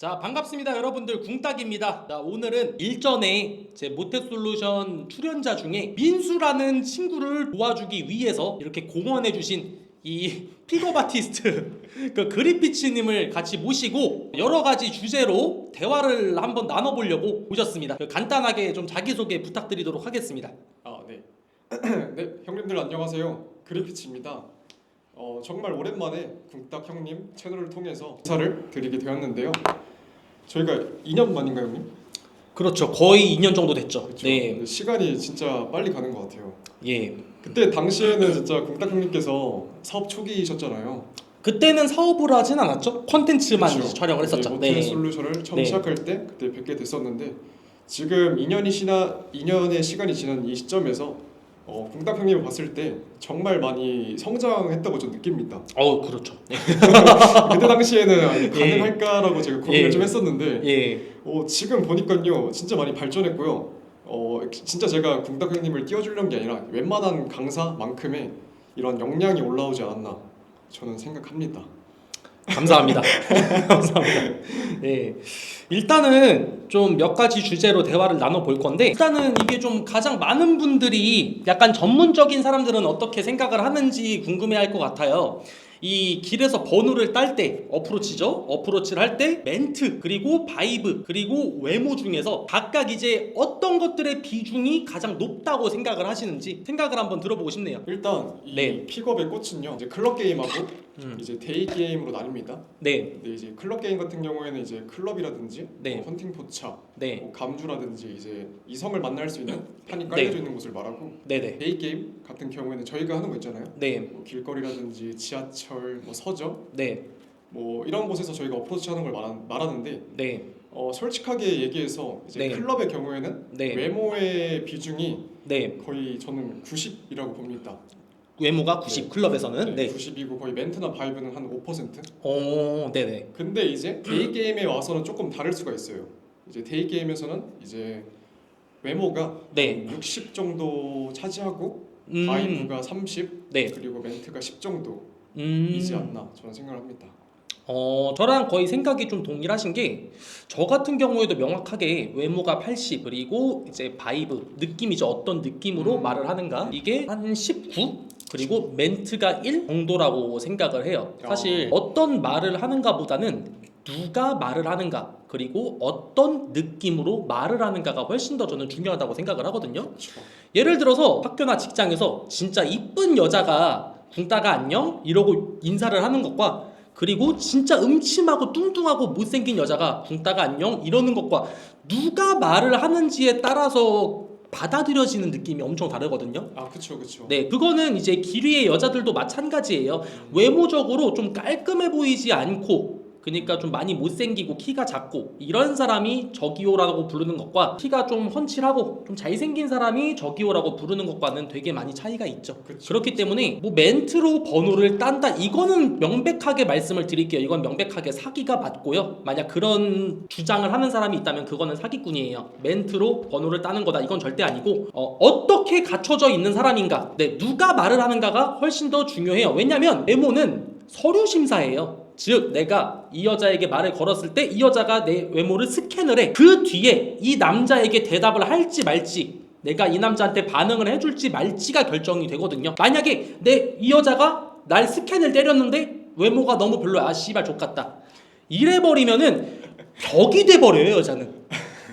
자, 반갑습니다 여러분들, 궁딱입니다. 자, 오늘은 일전에 제 모태솔루션 출연자 중에 민수라는 친구를 도와주기 위해서 이렇게 공헌해주신 이 픽업 아티스트 그 그리피치님을 같이 모시고 여러가지 주제로 대화를 한번 나눠보려고 모셨습니다. 간단하게 좀 자기소개 부탁드리도록 하겠습니다. 네. 네, 형님들 안녕하세요. 그리피치입니다. 정말 오랜만에 궁딱 형님 채널을 통해서 인사를 드리게 되었는데요. 저희가 2년 만인가요, 형님? 그렇죠, 거의 2년 정도 됐죠. 그렇죠. 네. 시간이 진짜 빨리 가는 것 같아요. 예. 그때 당시에는 진짜 궁딱 형님께서 사업 초기이셨잖아요. 그때는 사업을 하진 않았죠. 콘텐츠만 그렇죠. 촬영을 했었죠. 모태 솔루션을 처음 네. 시작할 때 그때 뵙게 됐었는데 지금 2년의 시간이 지난 이 시점에서 궁딱 형님을 봤을 때 정말 많이 성장했다고 저는 느낍니다. 그렇죠. 그때 당시에는 가능할까라고 제가 고민을 예. 좀 했었는데 예. 지금 보니까요 진짜 많이 발전했고요. 진짜 제가 궁딱 형님을 띄워주려는 게 아니라 웬만한 강사만큼의 이런 역량이 올라오지 않았나 저는 생각합니다. 감사합니다. 감사합니다. 네. 일단은 좀 몇 가지 주제로 대화를 나눠볼 건데, 일단은 이게 좀 가장 많은 분들이 약간 전문적인 사람들은 어떻게 생각을 하는지 궁금해할 것 같아요. 이 길에서 번호를 딸 때 어프로치죠. 어프로치를 할 때 멘트, 그리고 바이브, 그리고 외모 중에서 각각 이제 어떤 것들의 비중이 가장 높다고 생각을 하시는지 생각을 한번 들어보고 싶네요. 일단 이 네. 픽업의 꽃은요 이제 클럽 게임하고 이제 데이 게임으로 나뉩니다. 네. 근데 이제 클럽 게임 같은 경우에는 이제 클럽이라든지 네. 헌팅 포차, 네. 감주라든지 이제 이성을 만날 수 있는 판이 깔려져 있는 곳을 말하고, 네네. 데이 게임 같은 경우에는 저희가 하는 거 있잖아요. 네. 뭐 길거리라든지 지하철, 뭐 서점, 네. 뭐 이런 곳에서 저희가 어프로치하는 걸 말하는데 네. 솔직하게 얘기해서 이제 네. 클럽의 경우에는 네. 외모의 비중이 네. 거의 저는 90이라고 봅니다. 외모가 90, 클럽에서는. 네. 90이고 거의 멘트나 바이브는 한 5%. 네네. 근데 이제 데이 게임에 와서는 조금 다를 수가 있어요. 이제 데이 게임에서는 이제 외모가 네. 60 정도 차지하고 바이브가 30, 네. 그리고 멘트가 10 정도이지 않나 저는 생각을 합니다. 저랑 거의 생각이 좀 동일하신 게, 저 같은 경우에도 명확하게 외모가 80, 그리고 이제 바이브, 느낌이죠. 어떤 느낌으로 말을 하는가, 이게 한 19, 그리고 멘트가 1 정도라고 생각을 해요. 사실 어떤 말을 하는가 보다는 누가 말을 하는가, 그리고 어떤 느낌으로 말을 하는가가 훨씬 더 저는 중요하다고 생각을 하거든요. 그렇죠. 예를 들어서 학교나 직장에서 진짜 이쁜 여자가 궁따가 안녕? 이러고 인사를 하는 것과, 그리고 진짜 음침하고 뚱뚱하고 못생긴 여자가 궁따가 안녕? 이러는 것과 누가 말을 하는지에 따라서 받아들여지는 느낌이 엄청 다르거든요. 그쵸. 네, 그거는 이제 길 위의 여자들도 마찬가지예요. 외모적으로 좀 깔끔해 보이지 않고, 그러니까 좀 많이 못생기고 키가 작고 이런 사람이 저기요라고 부르는 것과, 키가 좀 훤칠하고 좀 잘생긴 사람이 저기요라고 부르는 것과는 되게 많이 차이가 있죠. 그쵸. 그렇기 때문에 뭐 멘트로 번호를 딴다, 이거는 명백하게 말씀을 드릴게요. 이건 명백하게 사기가 맞고요. 만약 그런 주장을 하는 사람이 있다면 그거는 사기꾼이에요. 멘트로 번호를 따는 거다, 이건 절대 아니고, 어떻게 갖춰져 있는 사람인가, 네, 누가 말을 하는가가 훨씬 더 중요해요. 왜냐면 외모는 서류 심사예요. 즉, 내가 이 여자에게 말을 걸었을 때 이 여자가 내 외모를 스캔을 해. 그 뒤에 이 남자에게 대답을 할지 말지, 내가 이 남자한테 반응을 해줄지 말지가 결정이 되거든요. 만약에 이 여자가 날 스캔을 때렸는데 외모가 너무 별로야, 씨발 족같다, 이래버리면은 벽이 돼버려요, 여자는.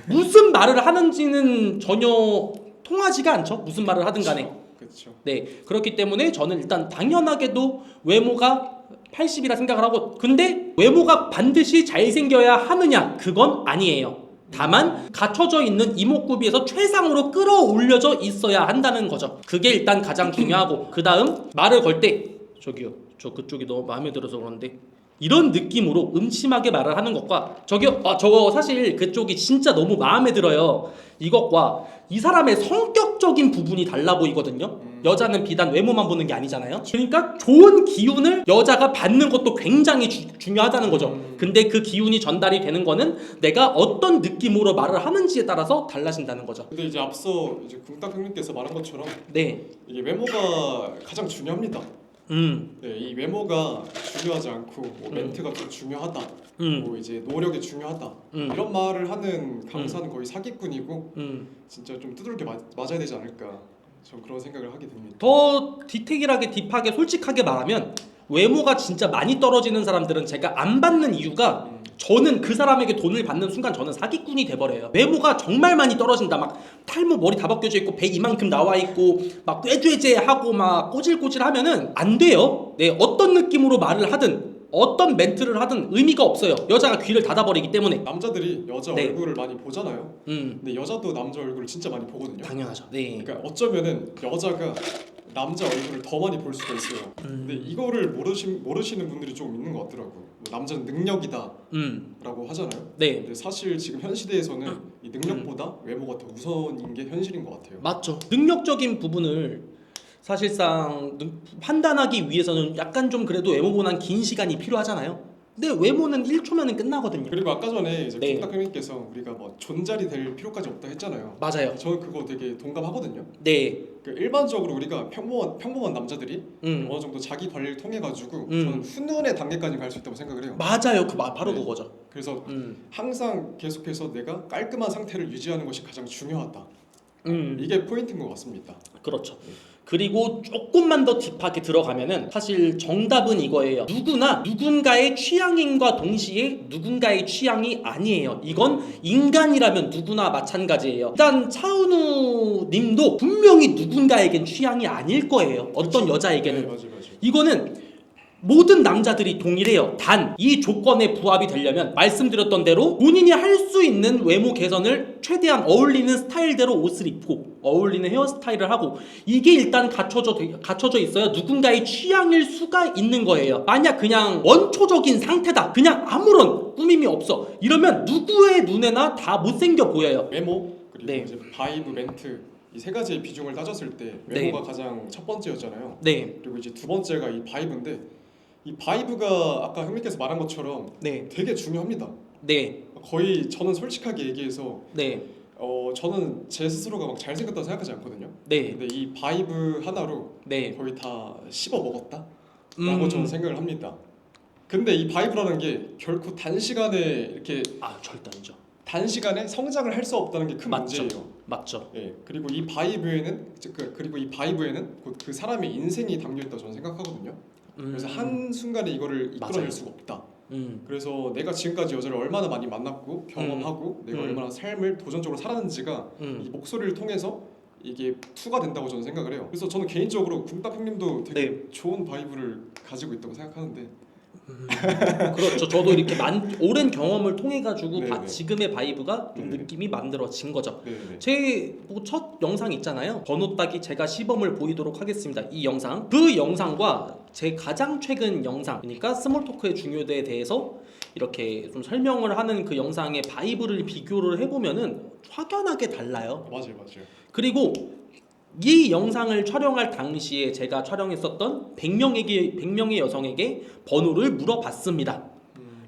무슨 말을 하는지는 전혀 통하지가 않죠. 무슨 말을 하든 간에. 그렇죠. 네, 그렇기 때문에 저는 일단 당연하게도 외모가 80이라 생각을 하고, 근데 외모가 반드시 잘생겨야 하느냐, 그건 아니에요. 다만 갖춰져 있는 이목구비에서 최상으로 끌어올려져 있어야 한다는 거죠. 그게 일단 가장 중요하고, 그 다음 말을 걸 때, 저기요, 저 그쪽이 너무 마음에 들어서 그런데, 이런 느낌으로 음침하게 말을 하는 것과, 저기요, 저거 사실 그쪽이 진짜 너무 마음에 들어요, 이것과 이 사람의 성격적인 부분이 달라 보이거든요. 여자는 비단 외모만 보는 게 아니잖아요. 그러니까 좋은 기운을 여자가 받는 것도 굉장히 중요하다는 거죠. 근데 그 기운이 전달이 되는 거는 내가 어떤 느낌으로 말을 하는지에 따라서 달라진다는 거죠. 근데 이제 앞서 이제 궁딱 형님께서 말한 것처럼 네. 이게 외모가 가장 중요합니다. 네, 이 외모가 중요하지 않고 뭐 멘트가 좀 중요하다, 뭐 이제 노력이 중요하다 이런 말을 하는 강사는 거의 사기꾼이고 진짜 좀 두들겨 맞아야 되지 않을까. 전 그런 생각을 하게 됩니다. 더 디테일하게 딥하게 솔직하게 말하면 외모가 진짜 많이 떨어지는 사람들은 제가 안 받는 이유가 저는 그 사람에게 돈을 받는 순간 저는 사기꾼이 돼버려요. 외모가 정말 많이 떨어진다. 막 탈모 머리 다 벗겨져 있고 배 이만큼 나와 있고 막 꾀죄죄하고 막 꼬질꼬질하면은 안 돼요. 네, 어떤 느낌으로 말을 하든 어떤 멘트를 하든 의미가 없어요. 여자가 귀를 닫아버리기 때문에. 남자들이 여자 네. 얼굴을 많이 보잖아요. 근데 여자도 남자 얼굴을 진짜 많이 보거든요. 당연하죠. 네. 그러니까 어쩌면은 여자가 남자 얼굴을 더 많이 볼 수가 있어요. 근데 이거를 모르시는 분들이 좀 있는 것 같더라고. 뭐 남자는 능력이다라고 하잖아요. 네. 근데 사실 지금 현 시대에서는 이 능력보다 외모가 더 우선인 게 현실인 것 같아요. 맞죠. 능력적인 부분을 사실상 판단하기 위해서는 약간 좀 그래도 외모보단 긴 시간이 필요하잖아요. 근데 외모는 1초면은 끝나거든요. 그리고 아까 전에 이제 네. 김탁현님께서 우리가 뭐 존잘이 될 필요까지 없다 했잖아요. 맞아요. 저는 그거 되게 동감하거든요. 네. 그 일반적으로 우리가 평범한 남자들이 어느 정도 자기 관리를 통해 가지고 저는 훈훈의 단계까지 갈 수 있다고 생각을 해요. 맞아요. 바로 네. 그거죠. 그래서 항상 계속해서 내가 깔끔한 상태를 유지하는 것이 가장 중요하다. 이게 포인트인 것 같습니다. 그렇죠. 그리고 조금만 더 딥하게 들어가면은 사실 정답은 이거예요. 누구나 누군가의 취향인과 동시에 누군가의 취향이 아니에요. 이건 인간이라면 누구나 마찬가지예요. 일단 차은우 님도 분명히 누군가에겐 취향이 아닐 거예요. 어떤 그쵸? 여자에게는. 네, 맞아요. 이거는 모든 남자들이 동일해요. 단 이 조건에 부합이 되려면 말씀드렸던 대로 본인이 할 수 있는 외모 개선을 최대한 어울리는 스타일대로 옷을 입고 어울리는 헤어스타일을 하고 이게 일단 갖춰져 있어야 누군가의 취향일 수가 있는 거예요. 만약 그냥 원초적인 상태다. 그냥 아무런 꾸밈이 없어. 이러면 누구의 눈에나 다 못생겨 보여요. 외모 그리고 네. 이제 바이브 멘트 이 세 가지의 비중을 따졌을 때 외모가 가장 첫 번째였잖아요. 네. 그리고 이제 두 번째가 이 바이브인데 이 바이브가 아까 형님께서 말한 것처럼 네. 되게 중요합니다. 네. 거의 저는 솔직하게 얘기해서 네. 저는 제 스스로가 막 잘생겼다고 생각하지 않거든요. 네. 근데 이 바이브 하나로 네. 거의 다 씹어 먹었다라고 저는 생각을 합니다. 근데 이 바이브라는 게 결코 단시간에 이렇게 절대 아니죠. 단시간에 성장을 할 수 없다는 게 큰 맞죠. 문제예요. 맞죠. 예. 그리고 이 바이브에는 곧 그 사람의 인생이 담겨 있다고 저는 생각하거든요. 그래서 한 순간에 이거를 이끌어낼 맞아요. 수가 없다. 그래서 내가 지금까지 여자를 얼마나 많이 만났고 경험하고 내가 얼마나 삶을 도전적으로 살았는지가 이 목소리를 통해서 이게 투가 된다고 저는 생각을 해요. 그래서 저는 개인적으로 군딱 형님도 되게 좋은 바이브를 가지고 있다고 생각하는데 그렇죠. 저도 이렇게 오랜 경험을 통해 가지고 네네. 지금의 바이브가 좀 네네. 느낌이 만들어진 거죠. 네네. 제 첫 영상 있잖아요. 번호 따기 제가 시범을 보이도록 하겠습니다. 이 영상. 그 영상과 제 가장 최근 영상, 그러니까 스몰 토크의 중요도에 대해서 이렇게 좀 설명을 하는 그 영상의 바이브를 비교를 해보면은 확연하게 달라요. 맞아요. 그리고 이 영상을 촬영할 당시에 제가 촬영했었던 100명의 여성에게 번호를 물어봤습니다.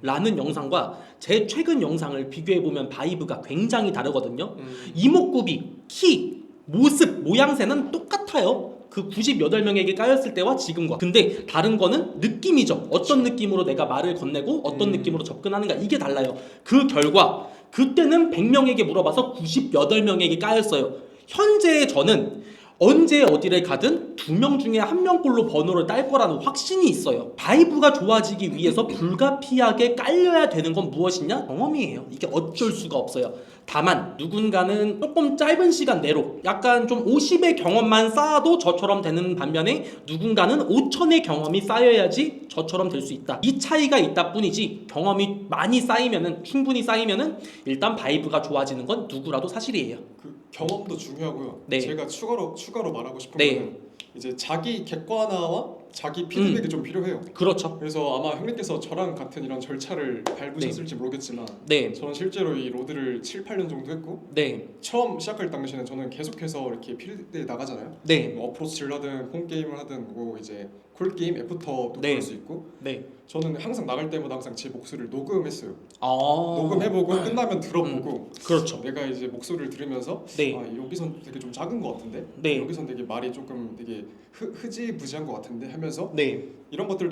라는 영상과 제 최근 영상을 비교해보면 바이브가 굉장히 다르거든요. 이목구비, 키, 모습, 모양새는 똑같아요. 그 98명에게 까였을 때와 지금과. 근데 다른 거는 느낌이죠. 어떤 느낌으로 내가 말을 건네고 어떤 느낌으로 접근하는가, 이게 달라요. 그 결과 그때는 100명에게 물어봐서 98명에게 까였어요. 현재 저는 언제 어디를 가든 2명 중에 1명꼴로 번호를 딸 거라는 확신이 있어요. 바이브가 좋아지기 위해서 불가피하게 깔려야 되는 건 무엇이냐? 경험이에요. 이게 어쩔 수가 없어요. 다만 누군가는 조금 짧은 시간 내로 약간 좀 50의 경험만 쌓아도 저처럼 되는 반면에 누군가는 5000의 경험이 쌓여야지 저처럼 될 수 있다. 이 차이가 있다 뿐이지 경험이 많이 쌓이면은, 충분히 쌓이면은 일단 바이브가 좋아지는 건 누구라도 사실이에요. 그 경험도 중요하고요. 네. 제가 추가로 말하고 싶은 네. 거는 이제 자기 객관화와 자기 피드백이 좀 필요해요. 그렇죠. 그래서 아마 형님께서 저랑 같은 이런 절차를 밟으셨을지 모르겠지만 네. 저는 실제로 이 로드를 7, 8년 정도 했고 네. 처음 시작할 당시에는 저는 계속해서 이렇게 필드에 나가잖아요. 네. 뭐 어프로치를 하든 홈게임을 하든 뭐 이제 콜게임 애프터도 네. 볼 수 있고 네. 저는 항상 나갈 때마다 항상 제 목소리를 녹음했어요. 아. 녹음해보고 끝나면 들어보고 그렇죠. 내가 이제 목소리를 들으면서 네. 아, 여기선 되게 좀 작은 것 같은데 네. 여기선 되게 말이 조금 되게 흐지부지한 것 같은데 하면서 네. 이런 것들을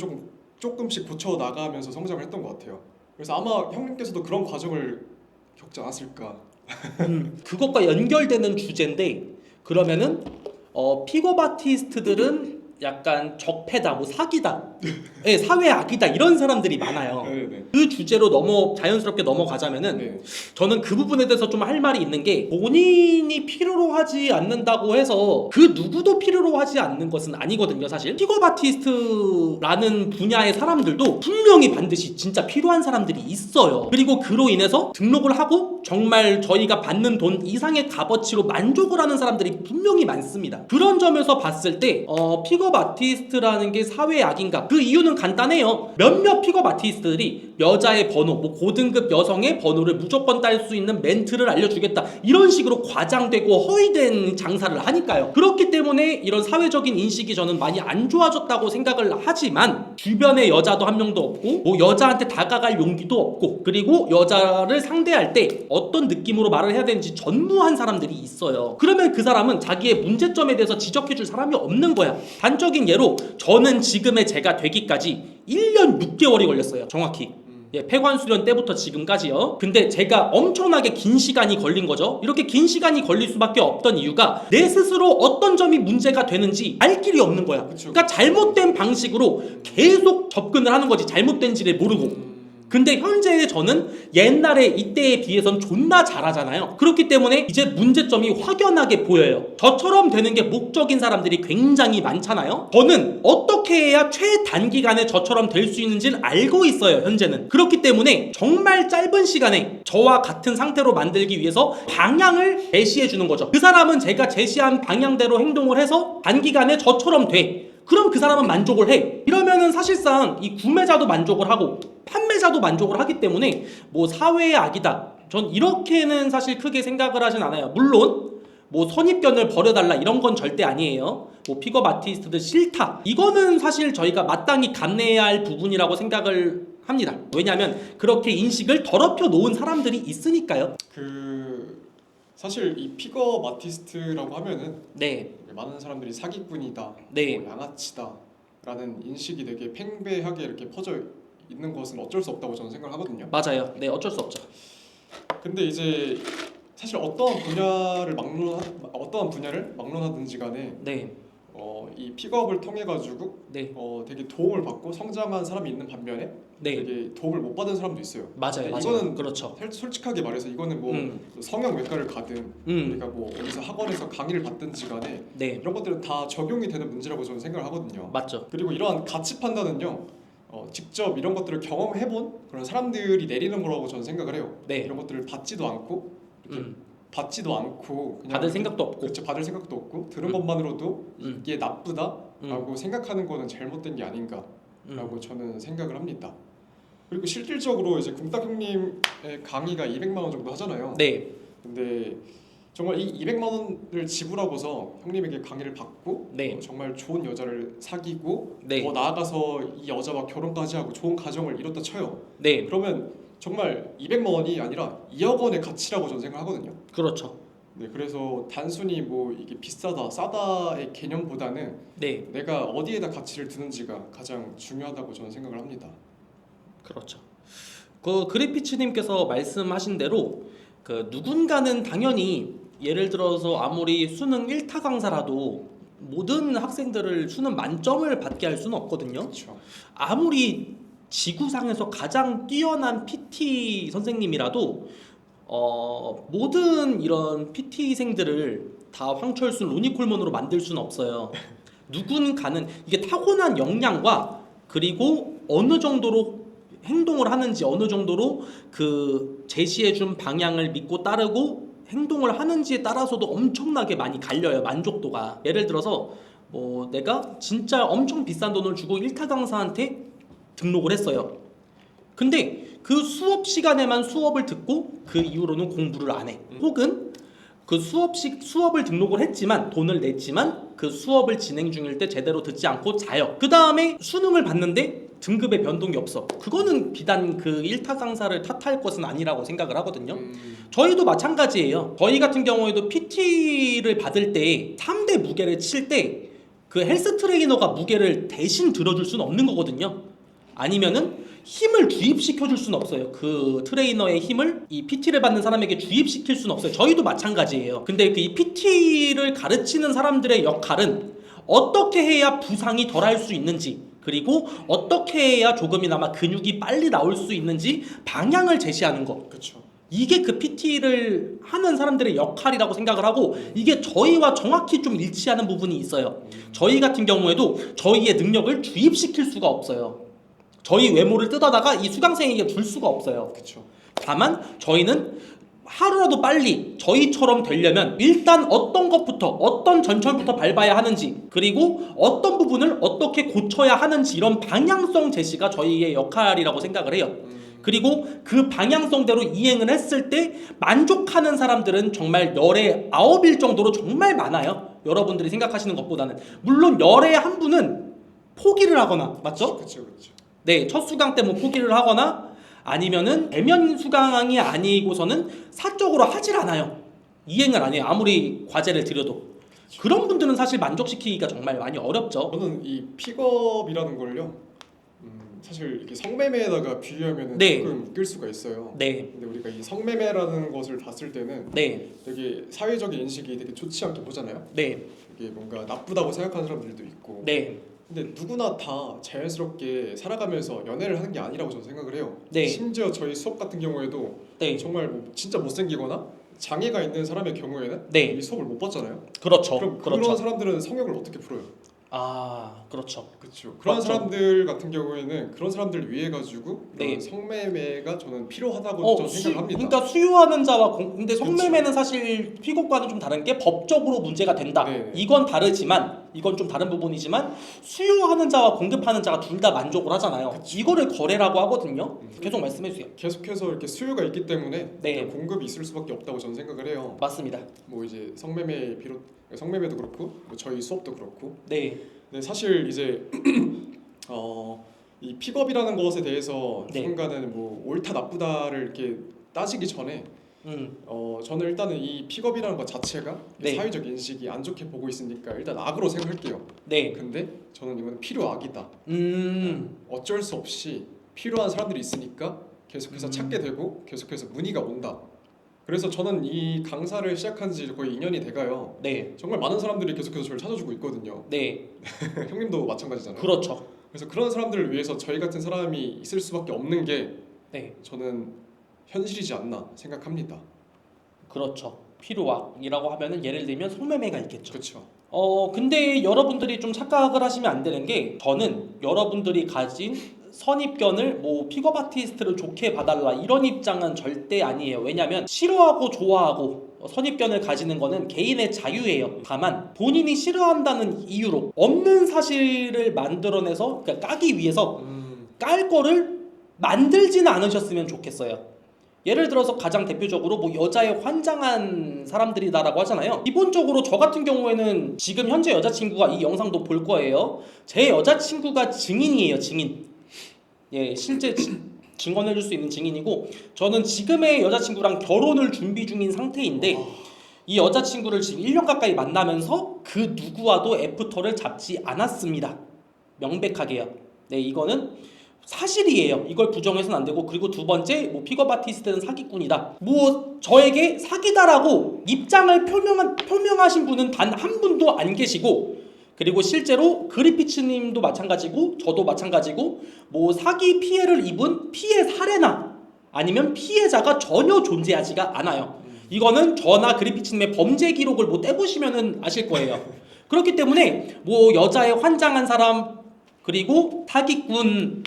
조금씩 고쳐 나가면서 성장을 했던 것 같아요. 그래서 아마 형님께서도 그런 과정을 겪지 않았을까. 그것과 연결되는 주제인데 그러면은 픽업 아티스트들은 약간 적폐다, 뭐 사기다, 네, 사회 악이다 이런 사람들이 많아요. 네네. 그 주제로 자연스럽게 넘어가자면은 네. 저는 그 부분에 대해서 좀 할 말이 있는 게 본인이 필요로 하지 않는다고 해서 그 누구도 필요로 하지 않는 것은 아니거든요. 사실 픽업 아티스트라는 분야의 사람들도 분명히 반드시 진짜 필요한 사람들이 있어요. 그리고 그로 인해서 등록을 하고 정말 저희가 받는 돈 이상의 값어치로 만족을 하는 사람들이 분명히 많습니다. 그런 점에서 봤을 때 픽업 아티스트라는 게 사회의 악인가? 그 이유는 간단해요. 몇몇 픽업 아티스트들이 여자의 번호, 뭐 고등급 여성의 번호를 무조건 딸 수 있는 멘트를 알려주겠다 이런 식으로 과장되고 허위된 장사를 하니까요. 그렇기 때문에 이런 사회적인 인식이 저는 많이 안 좋아졌다고 생각을 하지만 주변에 여자도 한 명도 없고 뭐 여자한테 다가갈 용기도 없고 그리고 여자를 상대할 때 어떤 느낌으로 말을 해야 되는지 전무한 사람들이 있어요. 그러면 그 사람은 자기의 문제점에 대해서 지적해줄 사람이 없는 거야. 단적인 예로 저는 지금의 제가 되기까지 1년 6개월이 걸렸어요. 정확히. 예, 폐관 수련 때부터 지금까지요. 근데 제가 엄청나게 긴 시간이 걸린 거죠. 이렇게 긴 시간이 걸릴 수밖에 없던 이유가 내 스스로 어떤 점이 문제가 되는지 알 길이 없는 거야. 그쵸. 그러니까 잘못된 방식으로 계속 접근을 하는 거지. 잘못된지를 모르고. 근데 현재의 저는 옛날에 이때에 비해선 존나 잘하잖아요. 그렇기 때문에 이제 문제점이 확연하게 보여요. 저처럼 되는 게 목적인 사람들이 굉장히 많잖아요. 저는 어떻게 해야 최단기간에 저처럼 될 수 있는지를 알고 있어요. 현재는. 그렇기 때문에 정말 짧은 시간에 저와 같은 상태로 만들기 위해서 방향을 제시해 주는 거죠. 그 사람은 제가 제시한 방향대로 행동을 해서 단기간에 저처럼 돼. 그럼 그 사람은 만족을 해. 이러면은 사실상 이 구매자도 만족을 하고 판매자도 만족을 하기 때문에 뭐 사회의 악이다. 전 이렇게는 사실 크게 생각을 하진 않아요. 물론 뭐 선입견을 버려달라 이런 건 절대 아니에요. 뭐 픽업 아티스트들 싫다. 이거는 사실 저희가 마땅히 감내해야 할 부분이라고 생각을 합니다. 왜냐하면 그렇게 인식을 더럽혀 놓은 사람들이 있으니까요. 사실 이 픽업 아티스트라고 하면은 네. 많은 사람들이 사기꾼이다, 네. 뭐 양아치다라는 인식이 되게 팽배하게 이렇게 퍼져 있는 것은 어쩔 수 없다고 저는 생각을 하거든요. 맞아요. 네, 어쩔 수 없죠. 근데 이제 사실 어떠한 분야를 막론하든지 간에 네. 이 픽업을 통해 가지고 네. 되게 도움을 받고 성장한 사람이 있는 반면에 네. 되게 도움을 못 받은 사람도 있어요. 맞아요. 맞아요. 이거는 그렇죠. 솔직하게 말해서 이거는 뭐 성형외과를 가든 우리가 뭐 어디서 학원에서 강의를 받든지 간에 네. 이런 것들은 다 적용이 되는 문제라고 저는 생각을 하거든요. 맞죠. 그리고 이러한 가치 판단은요 직접 이런 것들을 경험해본 그런 사람들이 내리는 거라고 저는 생각을 해요. 네. 이런 것들을 받지도 않고 이렇게 받지도 않고 그냥 받을 생각도 없고. 그렇죠. 받을 생각도 없고 들은 것만으로도 이게 나쁘다라고 음. 생각하는 거는 잘못된 게 아닌가라고 저는 생각을 합니다. 그리고 실질적으로 이제 궁딱 형님의 강의가 200만 원 정도 하잖아요. 네. 근데 정말 이 200만 원을 지불하고서 형님에게 강의를 받고 네. 정말 좋은 여자를 사귀고 네. 더 나아가서 이 여자와 결혼까지 하고 좋은 가정을 이뤘다 쳐요. 네. 그러면 정말 200만 원이 아니라 2억 원의 가치라고 저는 생각하거든요. 그렇죠. 네, 그래서 단순히 뭐 이게 비싸다, 싸다의 개념보다는 네. 내가 어디에다 가치를 두는지가 가장 중요하다고 저는 생각을 합니다. 그렇죠. 그 그래피치님께서 말씀하신 대로 그 누군가는 당연히 예를 들어서 아무리 수능 1타 강사라도 모든 학생들을 수능 만점을 받게 할 수는 없거든요. 그렇죠. 아무리 지구상에서 가장 뛰어난 PT 선생님이라도 모든 이런 PT생들을 다 황철순 로니콜먼으로 만들 수는 없어요. 누군가는 이게 타고난 역량과 그리고 어느 정도로 행동을 하는지 어느 정도로 그 제시해준 방향을 믿고 따르고 행동을 하는지에 따라서도 엄청나게 많이 갈려요. 만족도가. 예를 들어서 뭐 내가 진짜 엄청 비싼 돈을 주고 1타 강사한테 등록을 했어요. 근데 그 수업 시간에만 수업을 듣고 그 이후로는 공부를 안 해. 혹은 그 수업을 등록을 했지만 돈을 냈지만 그 수업을 진행 중일 때 제대로 듣지 않고 자요. 그 다음에 수능을 봤는데 등급의 변동이 없어. 그거는 비단 그 일타 강사를 탓할 것은 아니라고 생각을 하거든요. 저희도 마찬가지예요. 저희 같은 경우에도 PT를 받을 때 3대 무게를 칠 때 그 헬스 트레이너가 무게를 대신 들어줄 수는 없는 거거든요. 아니면은 힘을 주입시켜 줄 수는 없어요. 그 트레이너의 힘을 이 PT를 받는 사람에게 주입시킬 수는 없어요. 저희도 마찬가지예요. 근데 그 이 PT를 가르치는 사람들의 역할은 어떻게 해야 부상이 덜할 수 있는지, 그리고 어떻게 해야 조금이나마 근육이 빨리 나올 수 있는지 방향을 제시하는 거. 그렇죠. 이게 그 PT를 하는 사람들의 역할이라고 생각을 하고, 이게 저희와 정확히 좀 일치하는 부분이 있어요. 저희 같은 경우에도 저희의 능력을 주입시킬 수가 없어요. 저희 외모를 뜯어다가 이 수강생에게 줄 수가 없어요. 그렇죠. 다만 저희는 하루라도 빨리 저희처럼 되려면 일단 어떤 것부터, 어떤 전철부터 밟아야 하는지, 그리고 어떤 부분을 어떻게 고쳐야 하는지, 이런 방향성 제시가 저희의 역할이라고 생각을 해요. 그리고 그 방향성대로 이행을 했을 때 만족하는 사람들은 정말 열에 9일 정도로 정말 많아요. 여러분들이 생각하시는 것보다는. 물론 열에 한 분은 포기를 하거나, 맞죠? 그렇죠. 그렇죠. 네, 첫 수강 때 뭐 포기를 하거나 아니면은 대면 수강이 아니고서는 사적으로 하질 않아요. 이행을 안 해요. 아무리 과제를 드려도. 그런 분들은 사실 만족시키기가 정말 많이 어렵죠. 저는 이 픽업이라는 걸요. 사실 이렇게 성매매에다가 비유하면 네. 조금 웃길 수가 있어요. 네, 근데 우리가 이 성매매라는 것을 봤을 때는 네, 되게 사회적인 인식이 되게 좋지 않게 보잖아요. 네, 이게 뭔가 나쁘다고 생각하는 사람들도 있고. 네, 근데 누구나 다 자연스럽게 살아가면서 연애를 하는 게 아니라고 저는 생각을 해요. 네. 심지어 저희 수업 같은 경우에도 네, 정말 뭐 진짜 못생기거나 장애가 있는 사람의 경우에는 네. 이 수업을 못 받잖아요. 그렇죠. 그럼 그렇죠. 그런 사람들은 성역을 어떻게 풀어요? 아, 그렇죠. 그렇죠. 그런 맞죠. 사람들 같은 경우에는 그런 사람들을 위해 가지고 네. 성매매가 저는 필요하다고 저는 생각합니다. 그러니까 수요하는 자와 근데 그렇죠. 성매매는 사실 픽업과는 좀 다른 게 법적으로 문제가 된다. 네. 이건 다르지만, 이건 좀 다른 부분이지만 수요하는 자와 공급하는 자가 둘 다 만족을 하잖아요. 그쵸. 이거를 거래라고 하거든요. 계속 말씀해 주세요. 계속해서 이렇게 수요가 있기 때문에 네. 공급이 있을 수밖에 없다고 저는 생각을 해요. 맞습니다. 뭐 이제 성매매도 그렇고 뭐 저희 수업도 그렇고. 네. 네, 사실 이제 이 픽업이라는 것에 대해서 네. 누군가는 뭐 옳다 나쁘다를 이렇게 따지기 전에 저는 일단은 이 픽업이라는 것 자체가 네. 사회적 인식이 안 좋게 보고 있으니까 일단 악으로 생각할게요. 네. 근데 저는 이거는 필요악이다. 어쩔 수 없이 필요한 사람들이 있으니까 계속해서 찾게 되고 계속해서 문의가 온다. 그래서 저는 이 강사를 시작한 지 거의 2년이 돼가요. 네. 정말 많은 사람들이 계속해서 저를 찾아주고 있거든요. 네. 형님도 마찬가지잖아요. 그렇죠. 그래서 그런 사람들을 위해서 저희 같은 사람이 있을 수밖에 없는 게 네. 저는 현실이지 않나 생각합니다. 그렇죠. 필요악이라고 하면은 예를 들면 성매매가 있겠죠. 그렇죠. 근데 여러분들이 좀 착각을 하시면 안 되는 게, 저는 여러분들이 가진 선입견을 뭐 픽업 아티스트를 좋게 봐달라 이런 입장은 절대 아니에요. 왜냐면 싫어하고 좋아하고 선입견을 가지는 거는 개인의 자유예요. 다만 본인이 싫어한다는 이유로 없는 사실을 만들어내서, 그러니까 까기 위해서 깔 거를 만들지는 않으셨으면 좋겠어요. 예를 들어서 가장 대표적으로 뭐 여자에 환장한 사람들이다라고 하잖아요. 기본적으로 저 같은 경우에는 지금 현재 여자친구가 이 영상도 볼 거예요. 제 여자친구가 증인이에요. 증인. 예, 실제 증언해줄 수 있는 증인이고, 저는 지금의 여자친구랑 결혼을 준비 중인 상태인데 이 여자친구를 지금 1년 가까이 만나면서 그 누구와도 애프터를 잡지 않았습니다. 명백하게요. 네, 이거는 사실이에요. 이걸 부정해서는 안 되고, 그리고 두 번째, 뭐 픽업 아티스트는 사기꾼이다. 뭐 저에게 사기다라고 입장을 표명하신 분은 단 한 분도 안 계시고, 그리고 실제로 그리피츠님도 마찬가지고 저도 마찬가지고, 뭐 사기 피해를 입은 피해 사례나 아니면 피해자가 전혀 존재하지가 않아요. 이거는 저나 그리피츠님의 범죄 기록을 뭐 떼보시면은 아실 거예요. 그렇기 때문에 뭐 여자에 환장한 사람 그리고 사기꾼,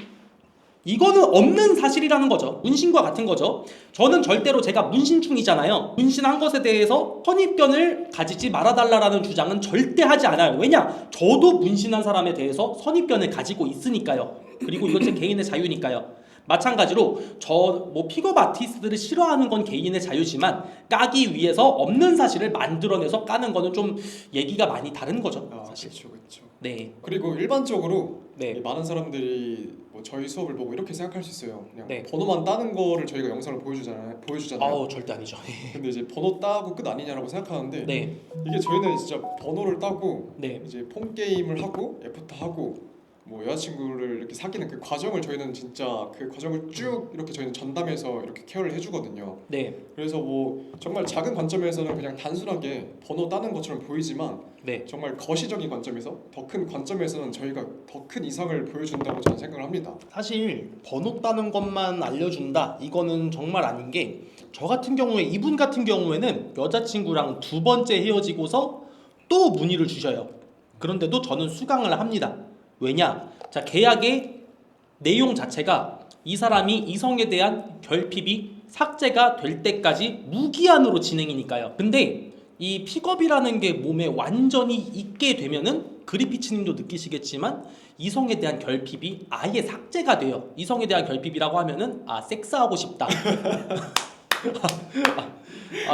이거는 없는 사실이라는 거죠. 문신과 같은 거죠. 저는 절대로, 제가 문신충이잖아요. 문신한 것에 대해서 선입견을 가지지 말아달라는 주장은 절대 하지 않아요. 왜냐? 저도 문신한 사람에 대해서 선입견을 가지고 있으니까요. 그리고 이건 제 개인의 자유니까요. 마찬가지로 저 뭐 픽업 아티스트들을 싫어하는 건 개인의 자유지만 까기 위해서 없는 사실을 만들어내서 까는 거는 좀 얘기가 많이 다른 거죠. 사실. 그렇죠. 네. 그리고 일반적으로 네. 많은 사람들이 뭐 저희 수업을 보고 이렇게 생각할 수 있어요. 그냥 네. 번호만 따는 거를 저희가 영상을 보여주잖아요. 아우 절대 아니죠. 근데 이제 번호 따고 끝 아니냐라고 생각하는데 네. 이게 저희는 진짜 번호를 따고 네. 이제 폰 게임을 하고 애프터 하고 뭐 여자친구를 이렇게 사귀는 그 과정을 저희는 진짜 그 과정을 쭉 이렇게 저희는 전담해서 이렇게 케어를 해주거든요. 네. 그래서 뭐 정말 작은 관점에서는 그냥 단순하게 번호 따는 것처럼 보이지만 네. 정말 거시적인 관점에서 더 큰 관점에서는 저희가 더 큰 이상을 보여준다고 저는 생각을 합니다. 사실 번호 따는 것만 알려준다 이거는 정말 아닌 게 저 같은 경우에 이분 같은 경우에는 여자친구랑 두 번째 헤어지고서 또 문의를 주셔요. 그런데도 저는 수강을 합니다. 왜냐? 자, 계약의 내용 자체가 이 사람이 이성에 대한 결핍이 삭제가 될 때까지 무기한으로 진행이니까요. 근데 이 픽업이라는 게 몸에 완전히 있게 되면은 그리피치님도 느끼시겠지만 이성에 대한 결핍이 아예 삭제가 돼요. 이성에 대한 결핍이라고 하면은 섹스하고 싶다.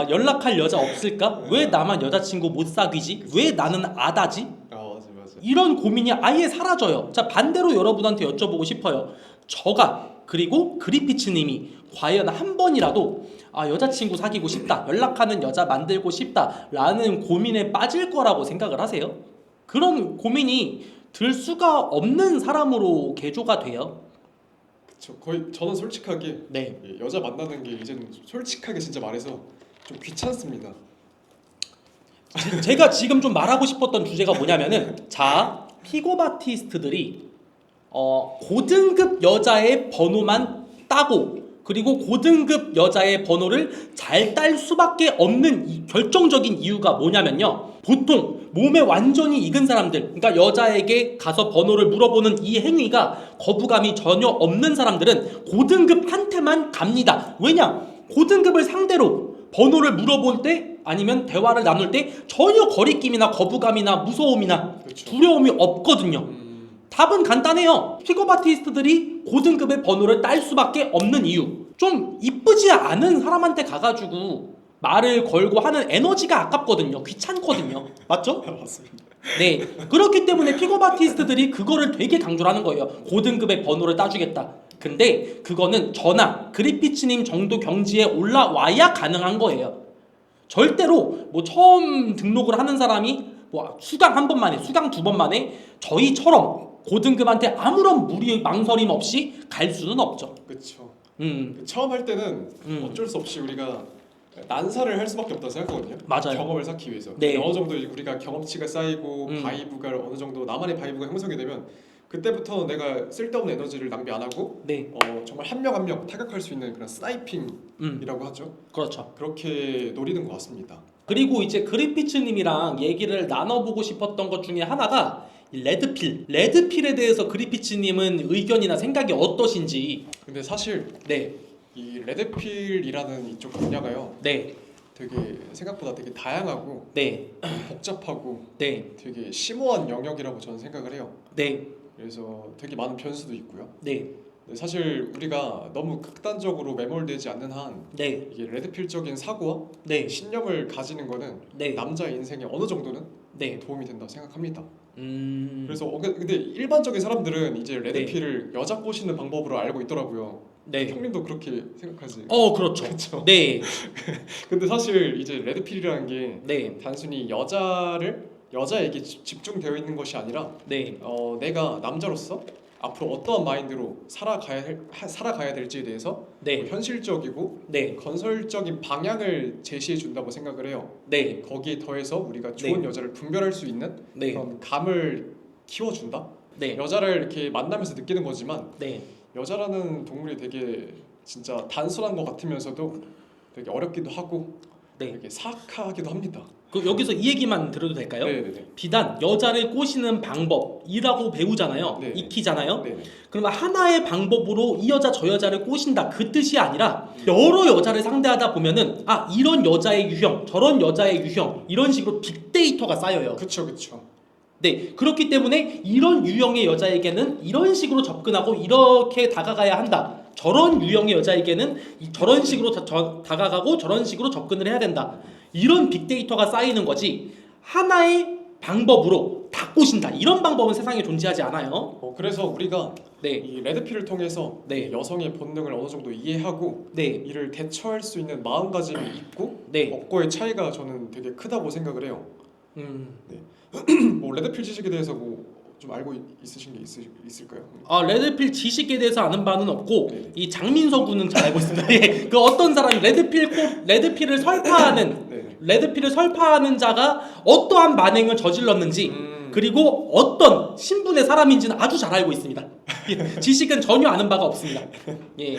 연락할 여자 없을까? 왜 나만 여자친구 못 사귀지? 왜 나는 아다지? 맞아. 이런 고민이 아예 사라져요. 자, 반대로 여러분한테 여쭤보고 싶어요. 저가 그리고 그리피츠님이 과연 한 번이라도 여자친구 사귀고 싶다, 연락하는 여자 만들고 싶다 라는 고민에 빠질 거라고 생각을 하세요? 그런 고민이 들 수가 없는 사람으로 개조가 돼요. 그쵸. 거의 저는 솔직하게 네. 여자 만나는 게 이제는 솔직하게 진짜 말해서 좀 귀찮습니다. 제가 지금 좀 말하고 싶었던 주제가 뭐냐면은 자, 픽업 아티스트들이 고등급 여자의 번호만 따고 그리고 고등급 여자의 번호를 잘 딸 수밖에 없는 이 결정적인 이유가 뭐냐면요. 보통 몸에 완전히 익은 사람들, 그러니까 여자에게 가서 번호를 물어보는 이 행위가 거부감이 전혀 없는 사람들은 고등급한테만 갑니다. 왜냐? 고등급을 상대로 번호를 물어볼 때 아니면 대화를 나눌 때 전혀 거리낌이나 거부감이나 무서움이나 그쵸. 두려움이 없거든요. 답은 간단해요. 픽업 아티스트들이 고등급의 번호를 딸 수밖에 없는 이유. 좀 이쁘지 않은 사람한테 가가지고 말을 걸고 하는 에너지가 아깝거든요. 귀찮거든요. 맞죠? 맞습니다. 네. 그렇기 때문에 픽업 아티스트들이 그거를 되게 강조를 하는 거예요. 고등급의 번호를 따주겠다. 근데 그거는 저나 그리피치님 정도 경지에 올라와야 가능한 거예요. 절대로 뭐 처음 등록을 하는 사람이 뭐 수강 한 번만에, 수강 두 번만에 저희처럼 고등급한테 아무런 무리 망설임 없이 갈 수는 없죠. 그렇죠. 음. 처음 할 때는 어쩔 수 없이 우리가 난사를 할 수밖에 없다고 생각하거든요. 맞아요. 경험을 쌓기 위해서. 네. 어느 정도 이제 우리가 경험치가 쌓이고 음. 바이브가 어느 정도 나만의 바이브가 형성이 되면 그때부터 내가 쓸데없는 에너지를 낭비 안 하고 네. 정말 한 명 한 명 타격할 수 있는 그런 스나이핑이라고 하죠. 그렇죠. 그렇게 노리는 것 같습니다. 그리고 이제 그리피츠님이랑 얘기를 나눠보고 싶었던 것 중에 하나가 이 레드필에 대해서 그리피츠님은 의견이나 생각이 어떠신지. 근데 사실 네. 이 레드필이라는 이쪽 분야가요. 네. 되게 생각보다 되게 다양하고 네. 복잡하고 네. 되게 심오한 영역이라고 저는 생각을 해요. 네. 그래서 되게 많은 변수도 있고요. 네. 근데 사실 우리가 너무 극단적으로 매몰되지 않는 한 네. 이게 레드필적인 사고와 네. 신념을 가지는 거는 네. 남자 인생에 어느 정도는 네. 도움이 된다고 생각합니다. 음. 그래서 근데 일반적인 사람들은 이제 레드필을 여자 꼬시는 방법으로 알고 있더라고요. 네. 형님도 그렇게 생각하지? 그렇죠. 그렇죠. 네. 근데 사실 이제 레드필이라는 게 네. 단순히 여자에게 집중되어 있는 것이 아니라 네. 내가 남자로서 앞으로 어떠한 마인드로 살아가야 될지에 대해서 네. 현실적이고 네. 건설적인 방향을 제시해 준다고 생각을 해요. 네. 거기에 더해서 우리가 좋은 네. 여자를 분별할 수 있는 네. 그런 감을 키워준다. 네. 여자를 이렇게 만나면서 느끼는 거지만 네. 여자라는 동물이 되게 진짜 단순한 것 같으면서도 되게 어렵기도 하고 네. 되게 사악하기도 합니다. 그 여기서 이 얘기만 들어도 될까요? 네네네. 비단 여자를 꼬시는 방법이라고 배우잖아요. 네. 익히잖아요. 네네. 그러면 하나의 방법으로 이 여자 저 여자를 꼬신다 그 뜻이 아니라 여러 여자를 상대하다 보면은 이런 여자의 유형 저런 여자의 유형 이런 식으로 빅데이터가 쌓여요. 그쵸. 네, 그렇기 때문에 이런 유형의 여자에게는 이런 식으로 접근하고 이렇게 다가가야 한다. 저런 유형의 여자에게는 저런 식으로 다가가고 저런 식으로 접근을 해야 된다. 이런 빅데이터가 쌓이는 거지 하나의 방법으로 다 꼬신다. 이런 방법은 세상에 존재하지 않아요. 그래서 우리가 네, 이 레드필을 통해서 네. 여성의 본능을 어느 정도 이해하고 네, 이를 대처할 수 있는 마음가짐이 있고 네. 없고의 차이가 저는 되게 크다고 생각을 해요. 음. 뭐 레드필 지식에 대해서 뭐 좀 알고 있으신 게 있을까요? 아, 레드필 지식에 대해서 아는 바는 없고 네. 이 장민서 군은 잘 알고 있습니다. 예, 그 어떤 사람이 레드필을 설파하는 네. 레드필을 설파하는 자가 어떠한 만행을 저질렀는지 그리고 어떤 신분의 사람인지는 아주 잘 알고 있습니다. 예, 지식은 전혀 아는 바가 없습니다. 예,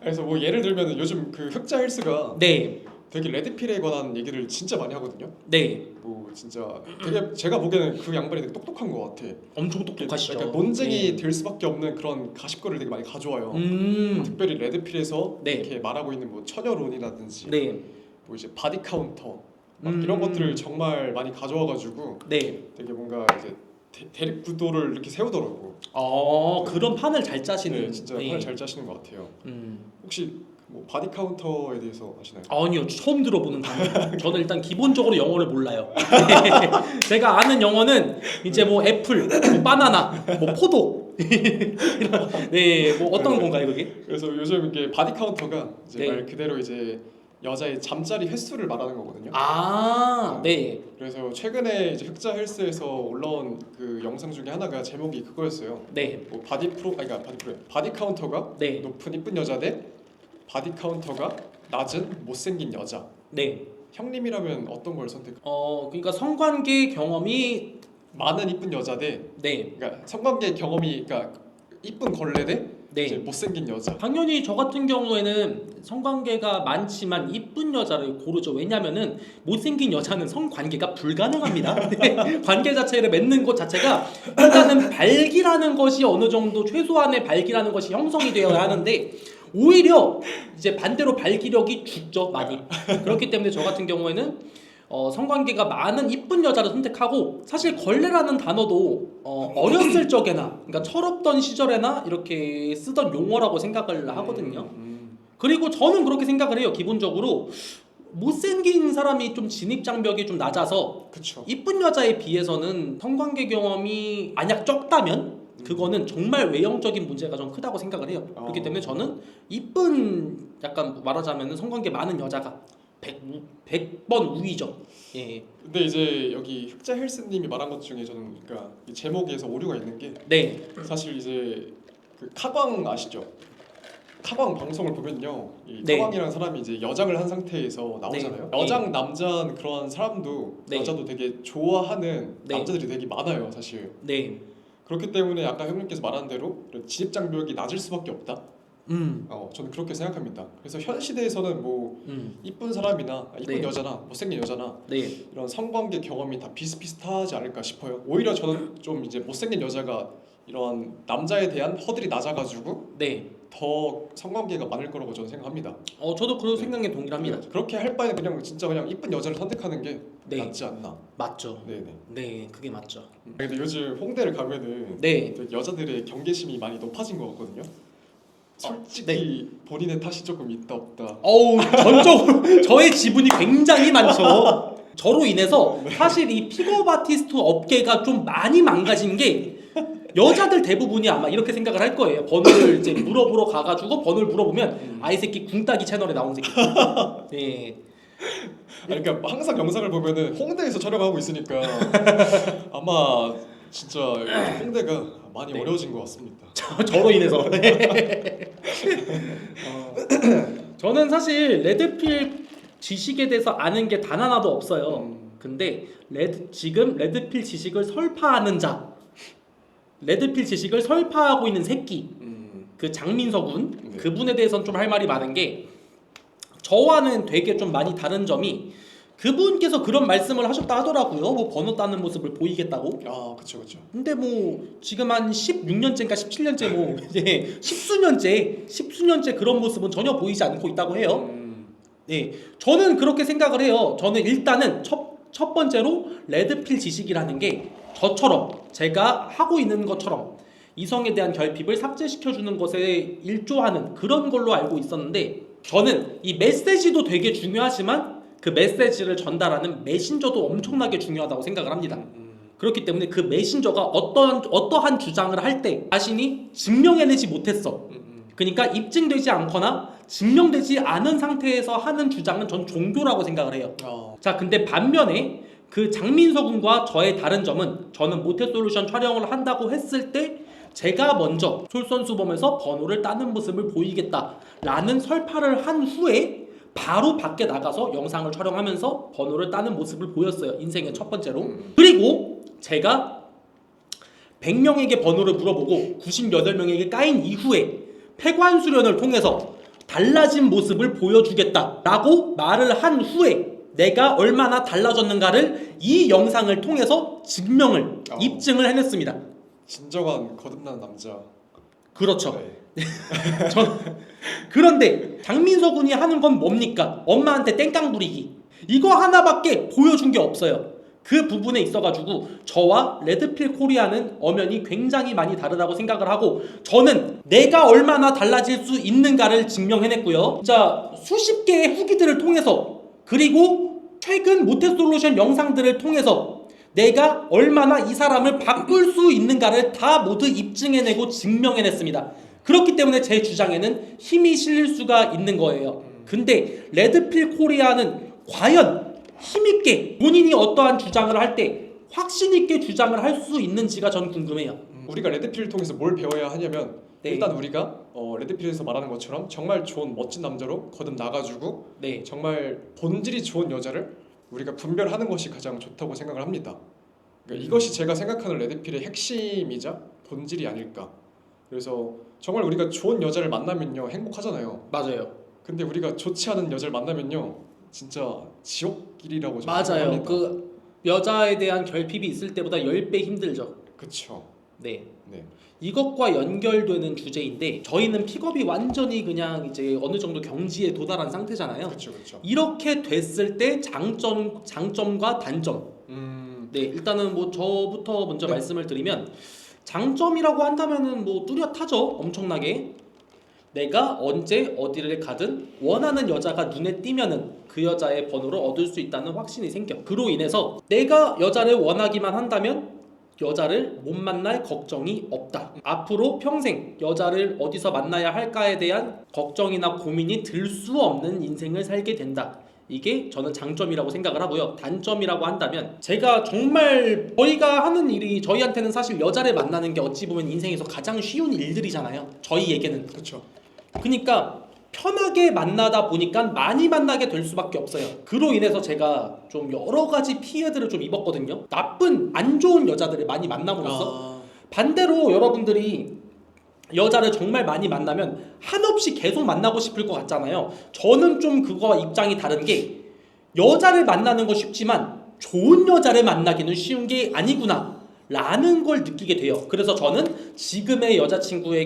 그래서 뭐 예를 들면 요즘 그 흑자 헬스가 네, 되게 레드필에 관한 얘기를 진짜 많이 하거든요. 네, 뭐 진짜 되게 제가 보기에는 그 양반이 되게 똑똑한 것 같아. 엄청 똑똑하시죠. 그러니까 논쟁이 예. 될 수밖에 없는 그런 가십거리를 되게 많이 가져와요. 특별히 레드필에서 네. 이렇게 말하고 있는 뭐 처녀론이라든지 네, 뭐 이제 바디 카운터 막 이런 것들을 정말 많이 가져와가지고 네. 되게 뭔가 이제 대립 구도를 이렇게 세우더라고. 그런 판을 잘 짜시는. 네, 진짜 예. 판을 잘 짜시는 것 같아요. 혹시 뭐 바디 카운터에 대해서 아시나요? 아니요, 처음 들어보는 단어. 저는 일단 기본적으로 영어를 몰라요. 제가 아는 영어는 이제 뭐 애플, 뭐 바나나, 뭐 포도. 이런, 네, 뭐 어떤 건가요, 그게? 그래서 요즘 이게 바디 카운터가 이제 네. 말 그대로 이제 여자의 잠자리 횟수를 말하는 거거든요. 아, 네, 그래서 최근에 이제 흑자 헬스에서 올라온 그 영상 중에 하나가 제목이 그거였어요. 네, 뭐 바디 카운터가 네, 높은 이쁜 여자 대 바디 카운터가 낮은 못생긴 여자. 네. 형님이라면 어떤 걸 선택? 그러니까 성관계 경험이 많은 이쁜 여자 대 네, 그러니까 성관계 경험이 그러니까 이쁜 걸레 대 이제 네. 못생긴 여자. 당연히 저 같은 경우에는 성관계가 많지만 이쁜 여자를 고르죠. 왜냐면은 못생긴 여자는 성관계가 불가능합니다. 네, 관계 자체를 맺는 것 자체가 일단은 발기라는 것이 어느 정도 최소한의 발기라는 것이 형성이 되어야 하는데 오히려 이제 반대로 발기력이 죽죠, 많이. 그렇기 때문에 저 같은 경우에는 성관계가 많은 이쁜 여자를 선택하고 사실 걸레라는 단어도 어렸을 적에나 그러니까 철없던 시절에나 이렇게 쓰던 용어라고 생각을 하거든요. 그리고 저는 그렇게 생각을 해요. 기본적으로 못생긴 사람이 좀 진입장벽이 좀 낮아서 그쵸. 이쁜 여자에 비해서는 성관계 경험이 만약 적다면 그거는 정말 외형적인 문제가 좀 크다고 생각을 해요. 그렇기 때문에 저는 이쁜 약간 말하자면 성관계 많은 여자가 100번 우위죠. 예. 근데 이제 여기 흑자 헬스님이 말한 것 중에 저는 그러니까 이 제목에서 오류가 있는 게 네. 사실 이제 그 카광 아시죠? 카광 방송을 보면요, 이 네. 카광이라는 사람이 이제 여장을 한 상태에서 나오잖아요. 네. 여장 남자는 그런 사람도 네. 여자도 되게 좋아하는 네. 남자들이 되게 많아요, 사실. 네. 그렇기 때문에 아까 형님께서 말한 대로 진입 장벽이 낮을 수밖에 없다. 저는 그렇게 생각합니다. 그래서 현 시대에서는 뭐 이쁜 사람이나 이쁜 네. 여자나 못생긴 여자나 네. 이런 성관계 경험이 다 비슷비슷하지 않을까 싶어요. 오히려 저는 좀 이제 못생긴 여자가 이런 남자에 대한 허들이 낮아가지고 네. 더 성관계가 많을 거라고 저는 생각합니다. 저도 그런 네. 생각에 동일합니다. 그렇게 할 바에 그냥 진짜 그냥 이쁜 여자를 선택하는 게 네. 낫지 않나. 맞죠. 네네. 네, 그게 맞죠. 근데 요즘 홍대를 가면은 네. 되게 여자들의 경계심이 많이 높아진 것 같거든요. 솔직히 네. 본인의 탓이 조금 있다 없다. 전적으로 저의 지분이 굉장히 많죠. 저로 인해서 사실 이 픽업 아티스트 업계가 좀 많이 망가진 게 여자들 대부분이 아마 이렇게 생각을 할 거예요. 번호를 이제 물어보러 가가지고 번호를 물어보면 이 새끼 궁따기 채널에 나온 새끼. 네. 아니, 그러니까 항상 영상을 보면은 홍대에서 촬영하고 있으니까 아마 진짜 홍대가 많이 네. 어려워진 것 같습니다. 저로 인해서. 저는 사실 레드필 지식에 대해서 아는 게 단 하나도 없어요. 근데 지금 레드필 지식을 설파하는 자, 레드필 지식을 설파하고 있는 새끼, 그 장민서 군, 네. 그분에 대해서는 좀 할 말이 많은 게 저와는 되게 좀 많이 다른 점이 그분께서 그런 말씀을 하셨다 하더라고요. 뭐 번호 따는 모습을 보이겠다고. 아, 그렇죠. 근데 뭐 지금 한 16년째인가 17년째 뭐 이제 십수년째 그런 모습은 전혀 보이지 않고 있다고 해요. 네, 저는 그렇게 생각을 해요. 저는 일단은 첫 번째로 레드필 지식이라는 게 저처럼 제가 하고 있는 것처럼 이성에 대한 결핍을 삭제시켜주는 것에 일조하는 그런 걸로 알고 있었는데, 저는 이 메시지도 되게 중요하지만 그 메시지를 전달하는 메신저도 엄청나게 중요하다고 생각을 합니다. 그렇기 때문에 그 메신저가 어떠한 주장을 할 때 자신이 증명해내지 못했어. 그러니까 입증되지 않거나 증명되지 않은 상태에서 하는 주장은 전 종교라고 생각을 해요. 자, 근데 반면에 그 장민서 군과 저의 다른 점은, 저는 모태솔루션 촬영을 한다고 했을 때 제가 먼저 솔선수범해서 번호를 따는 모습을 보이겠다라는 설파를 한 후에 바로 밖에 나가서 영상을 촬영하면서 번호를 따는 모습을 보였어요. 인생의 첫 번째로. 그리고 제가 100명에게 번호를 물어보고 98명에게 까인 이후에 폐관수련을 통해서 달라진 모습을 보여주겠다라고 말을 한 후에 내가 얼마나 달라졌는가를 이 영상을 통해서 입증을 해냈습니다. 진정한 거듭난 남자. 그렇죠. 네. 그런데 장민서 군이 하는 건 뭡니까? 엄마한테 땡깡 부리기. 이거 하나밖에 보여준 게 없어요. 그 부분에 있어가지고 저와 레드필 코리아는 엄연히 굉장히 많이 다르다고 생각을 하고, 저는 내가 얼마나 달라질 수 있는가를 증명해냈고요. 자, 수십 개의 후기들을 통해서, 그리고 최근 모태솔루션 영상들을 통해서 내가 얼마나 이 사람을 바꿀 수 있는가를 다 모두 입증해내고 증명해냈습니다. 그렇기 때문에 제 주장에는 힘이 실릴 수가 있는 거예요. 근데 레드필 코리아는 과연 힘있게 본인이 어떠한 주장을 할 때 확신있게 주장을 할 수 있는지가 전 궁금해요. 우리가 레드필을 통해서 뭘 배워야 하냐면, 네. 일단 우리가 레드필에서 말하는 것처럼 정말 좋은 멋진 남자로 거듭 나가지고 네. 정말 본질이 좋은 여자를 우리가 분별하는 것이 가장 좋다고 생각을 합니다. 그러니까 이것이 제가 생각하는 레드필의 핵심이자 본질이 아닐까. 그래서 정말 우리가 좋은 여자를 만나면요 행복하잖아요. 맞아요. 근데 우리가 좋지 않은 여자를 만나면요 진짜 지옥길이라고 저는 맞아요. 생각합니다. 그 여자에 대한 결핍이 있을 때보다 10배 힘들죠. 그쵸. 네. 네. 이것과 연결되는 주제인데, 저희는 픽업이 완전히 그냥 이제 어느 정도 경지에 도달한 상태잖아요. 그쵸. 이렇게 됐을 때 장점과 단점. 네, 일단은 뭐 저부터 먼저 네. 말씀을 드리면, 장점이라고 한다면은 뭐 뚜렷하죠. 엄청나게. 내가 언제 어디를 가든 원하는 여자가 눈에 띄면은 그 여자의 번호를 얻을 수 있다는 확신이 생겨. 그로 인해서 내가 여자를 원하기만 한다면 여자를 못 만날 걱정이 없다. 앞으로 평생 여자를 어디서 만나야 할까에 대한 걱정이나 고민이 들 수 없는 인생을 살게 된다. 이게 저는 장점이라고 생각을 하고요. 단점이라고 한다면, 제가 정말 저희가 하는 일이, 저희한테는 사실 여자를 만나는 게 어찌 보면 인생에서 가장 쉬운 일들이잖아요. 저희에게는. 그쵸. 그러니까 편하게 만나다 보니까 많이 만나게 될 수밖에 없어요. 그로 인해서 제가 좀 여러 가지 피해들을 좀 입었거든요. 나쁜 안 좋은 여자들을 많이 만남으로써. 반대로 여러분들이 여자를 정말 많이 만나면 한없이 계속 만나고 싶을 것 같잖아요. 저는 좀 그거와 입장이 다른 게, 여자를 만나는 건 쉽지만 좋은 여자를 만나기는 쉬운 게 아니구나 라는 걸 느끼게 돼요. 그래서 저는 지금의 여자친구가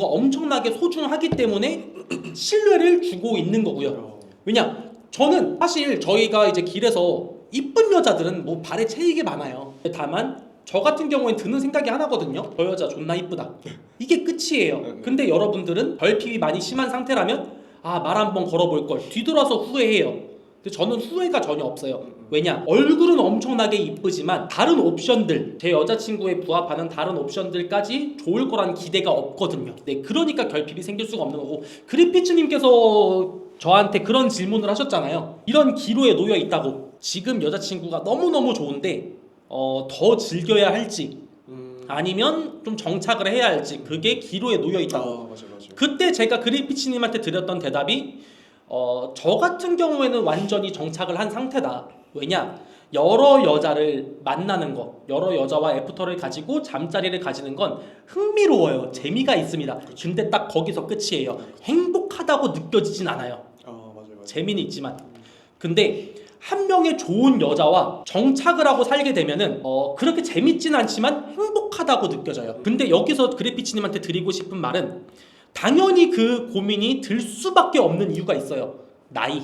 엄청나게 소중하기 때문에 신뢰를 주고 있는 거고요. 왜냐, 저는 사실 저희가 이제 길에서 이쁜 여자들은 뭐 발에 채이게 많아요. 다만 저 같은 경우엔 드는 생각이 하나거든요. 저 여자 존나 이쁘다. 이게 끝이에요. 근데 여러분들은 결핍이 많이 심한 상태라면 말 한번 걸어볼 걸 뒤돌아서 후회해요. 근데 저는 후회가 전혀 없어요. 왜냐? 얼굴은 엄청나게 이쁘지만 다른 옵션들, 제 여자친구에 부합하는 다른 옵션들까지 좋을 거란 기대가 없거든요. 네, 그러니까 결핍이 생길 수가 없는 거고, 그리피츠님께서 저한테 그런 질문을 하셨잖아요. 이런 기로에 놓여 있다고. 지금 여자친구가 너무너무 좋은데 더 즐겨야 할지 아니면 좀 정착을 해야 할지, 그게 기로에 놓여 있다고. 맞아. 그때 제가 그리피치님한테 드렸던 대답이, 저 같은 경우에는 완전히 정착을 한 상태다. 왜냐? 여러 여자를 만나는 것, 여러 여자와 애프터를 가지고 잠자리를 가지는 건 흥미로워요. 재미가 있습니다. 근데 딱 거기서 끝이에요. 행복하다고 느껴지진 않아요. 맞아요. 재미는 있지만. 근데 한 명의 좋은 여자와 정착을 하고 살게 되면은 그렇게 재밌진 않지만 행복하다고 느껴져요. 근데 여기서 그래피치님한테 드리고 싶은 말은, 당연히 그 고민이 들 수밖에 없는 이유가 있어요. 나이.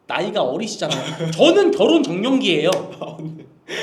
나이가 어리시잖아요. 저는 결혼 정년기예요.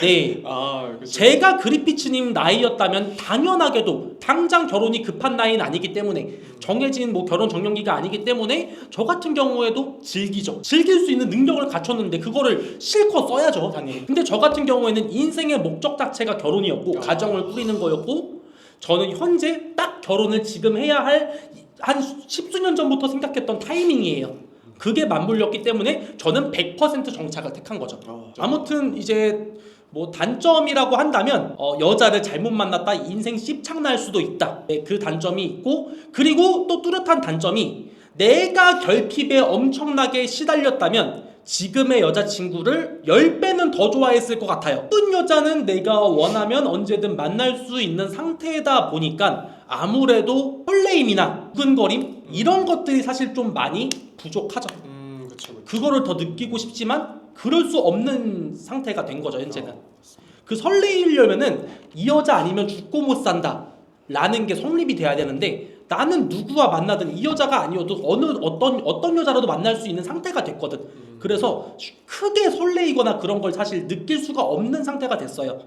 네. 그렇죠. 제가 그리피츠님 나이였다면 당연하게도 당장 결혼이 급한 나이는 아니기 때문에 정해진 뭐 결혼 정년기가 아니기 때문에 저 같은 경우에도 즐기죠. 즐길 수 있는 능력을 갖췄는데 그거를 실컷 써야죠, 당연히. 근데 저 같은 경우에는 인생의 목적 자체가 결혼이었고 가정을 꾸리는 거였고 저는 현재 딱 결혼을 지금 해야 할 한 십수년 전부터 생각했던 타이밍이에요. 그게 맞물렸기 때문에 저는 100% 정착을 택한 거죠. 아무튼 이제 뭐 단점이라고 한다면 여자를 잘못 만났다 인생 씹창날 수도 있다. 네, 그 단점이 있고 그리고 또 뚜렷한 단점이 내가 결핍에 엄청나게 시달렸다면 지금의 여자친구를 10배는 더 좋아했을 것 같아요. 어떤 여자는 내가 원하면 언제든 만날 수 있는 상태다 보니까 아무래도 설레임이나 두근거림 이런 것들이 사실 좀 많이 부족하죠. 그쵸. 그거를 더 느끼고 싶지만 그럴 수 없는 상태가 된 거죠, 현재는. 그 설레이려면은 이 여자 아니면 죽고 못 산다 라는 게 성립이 돼야 되는데 나는 누구와 만나든 이 여자가 아니어도 어떤 여자라도 만날 수 있는 상태가 됐거든. 그래서 크게 설레이거나 그런 걸 사실 느낄 수가 없는 상태가 됐어요.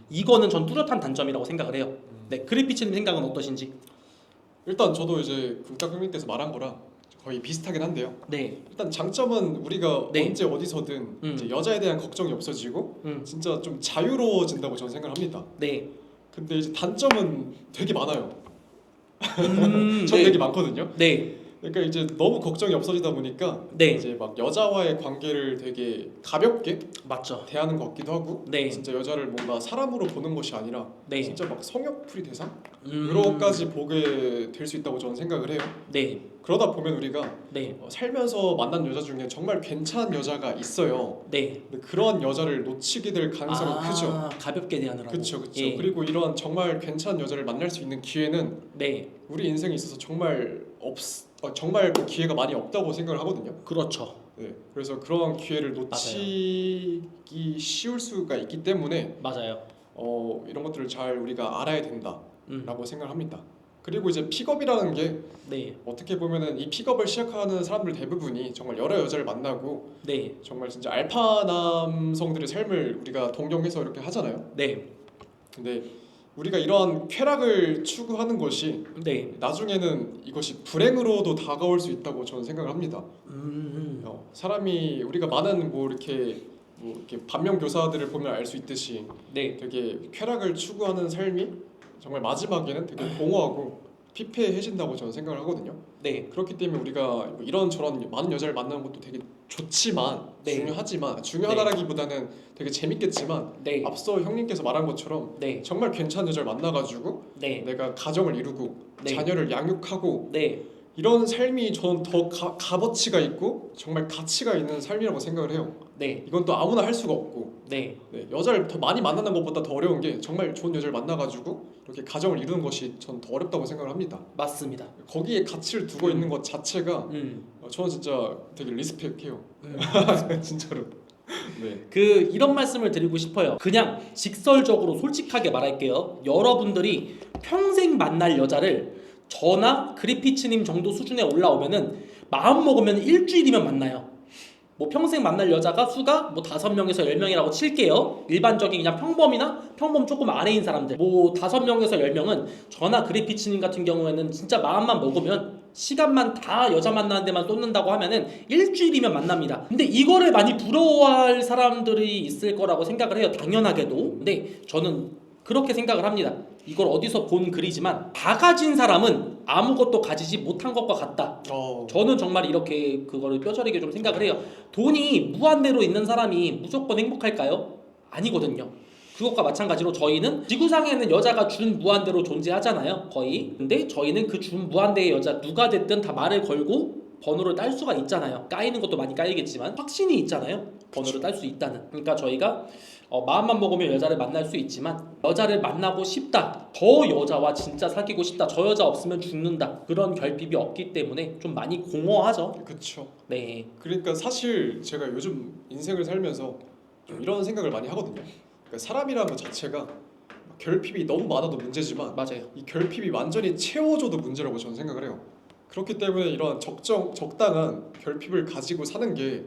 이거는 전 뚜렷한 단점이라고 생각을 해요. 네, 그리피치님 생각은 어떠신지? 일단 저도 이제 국탁 형님께서 말한 거랑 거의 비슷하긴 한데요. 네, 일단 장점은 우리가 네. 언제 어디서든 이제 여자에 대한 걱정이 없어지고 진짜 좀 자유로워진다고 저는 생각합니다. 네. 근데 이제 단점은 되게 많아요. 전 네. 되게 많거든요. 네, 그러니까 이제 너무 걱정이 없어지다 보니까 네. 이제 막 여자와의 관계를 되게 가볍게 맞죠. 대하는 것 같기도 하고 네. 진짜 여자를 뭔가 사람으로 보는 것이 아니라 네. 진짜 막 성역풀이 대상? 이런까지 보게 될 수 있다고 저는 생각을 해요. 네, 그러다 보면 우리가 네, 살면서 만난 여자 중에 정말 괜찮은 여자가 있어요. 네. 근데 그런 여자를 놓치게 될 가능성이 크죠. 가볍게 대하느라고. 그렇죠. 예. 그리고 이런 정말 괜찮은 여자를 만날 수 있는 기회는 네, 우리 인생에 있어서 정말 그 기회가 많이 없다고 생각을 하거든요. 그렇죠. 네, 그래서 그런 기회를 놓치기 쉬울 수가 있기 때문에 맞아요. 이런 것들을 잘 우리가 알아야 된다라고 음. 생각을 합니다. 그리고 이제 픽업이라는 게 네, 어떻게 보면은 이 픽업을 시작하는 사람들 대부분이 정말 여러 여자를 만나고 네, 정말 진짜 알파 남성들의 삶을 우리가 동경해서 이렇게 하잖아요. 네, 근데 우리가 이러한 쾌락을 추구하는 것이 네. 나중에는 이것이 불행으로도 다가올 수 있다고 저는 생각을 합니다. 사람이 우리가 많은 뭐 이렇게 반면 교사들을 보면 알 수 있듯이 네, 되게 쾌락을 추구하는 삶이 정말 마지막에는 되게 공허하고 피폐해진다고 저는 생각을 하거든요. 네, 그렇기 때문에 우리가 뭐 이런 저런 많은 여자를 만나는 것도 되게 좋지만 네. 중요하다라기보다는 되게 재밌겠지만 네, 앞서 형님께서 말한 것처럼 네, 정말 괜찮은 여자를 만나가지고 네, 내가 가정을 이루고 네. 자녀를 양육하고 네, 이런 삶이 저는 더 값어치가 있고 정말 가치가 있는 삶이라고 생각을 해요. 네, 이건 또 아무나 할 수가 없고 네, 여자를 더 많이 만나는 것보다 더 어려운 게 정말 좋은 여자를 만나가지고 이렇게 가정을 이루는 것이 전 더 어렵다고 생각을 합니다. 맞습니다. 거기에 가치를 두고 있는 것 자체가 음. 저는 진짜 되게 리스펙해요. 진짜로. 네. 이런 말씀을 드리고 싶어요. 그냥 직설적으로 솔직하게 말할게요. 여러분들이 평생 만날 여자를 저나 그리피츠님 정도 수준에 올라오면은 마음 먹으면 일주일이면 만나요. 뭐 평생 만날 여자가 수가 뭐 5명에서 10명이라고 칠게요. 일반적인 그냥 평범 조금 아래인 사람들 뭐 5명에서 10명은 저나 그리피츠님 같은 경우에는 진짜 마음만 먹으면 시간만 다 여자 만나는 데만 쏟는다고 하면은 일주일이면 만납니다. 근데 이거를 많이 부러워할 사람들이 있을 거라고 생각을 해요. 당연하게도. 근데 저는 그렇게 생각을 합니다. 이걸 어디서 본 글이지만 다 가진 사람은 아무것도 가지지 못한 것과 같다. 저는 정말 이렇게 그거를 뼈저리게 좀 생각을 해요. 돈이 무한대로 있는 사람이 무조건 행복할까요? 아니거든요. 그것과 마찬가지로 저희는 지구상에는 여자가 준 무한대로 존재하잖아요. 거의. 근데 저희는 그 준 무한대의 여자 누가 됐든 다 말을 걸고 번호를 딸 수가 있잖아요. 까이는 것도 많이 까이겠지만 확신이 있잖아요. 번호를 딸 수 있다는. 그러니까 저희가 마음만 먹으면 여자를 만날 수 있지만 여자를 만나고 싶다. 저 여자와 진짜 사귀고 싶다. 저 여자 없으면 죽는다. 그런 결핍이 없기 때문에 좀 많이 공허하죠. 그렇죠. 네. 그러니까 사실 제가 요즘 인생을 살면서 좀 이런 생각을 많이 하거든요. 그러니까 사람이라는 것 자체가 결핍이 너무 많아도 문제지만 맞아요. 이 결핍이 완전히 채워줘도 문제라고 저는 생각을 해요. 그렇기 때문에 이런 적당한 결핍을 가지고 사는 게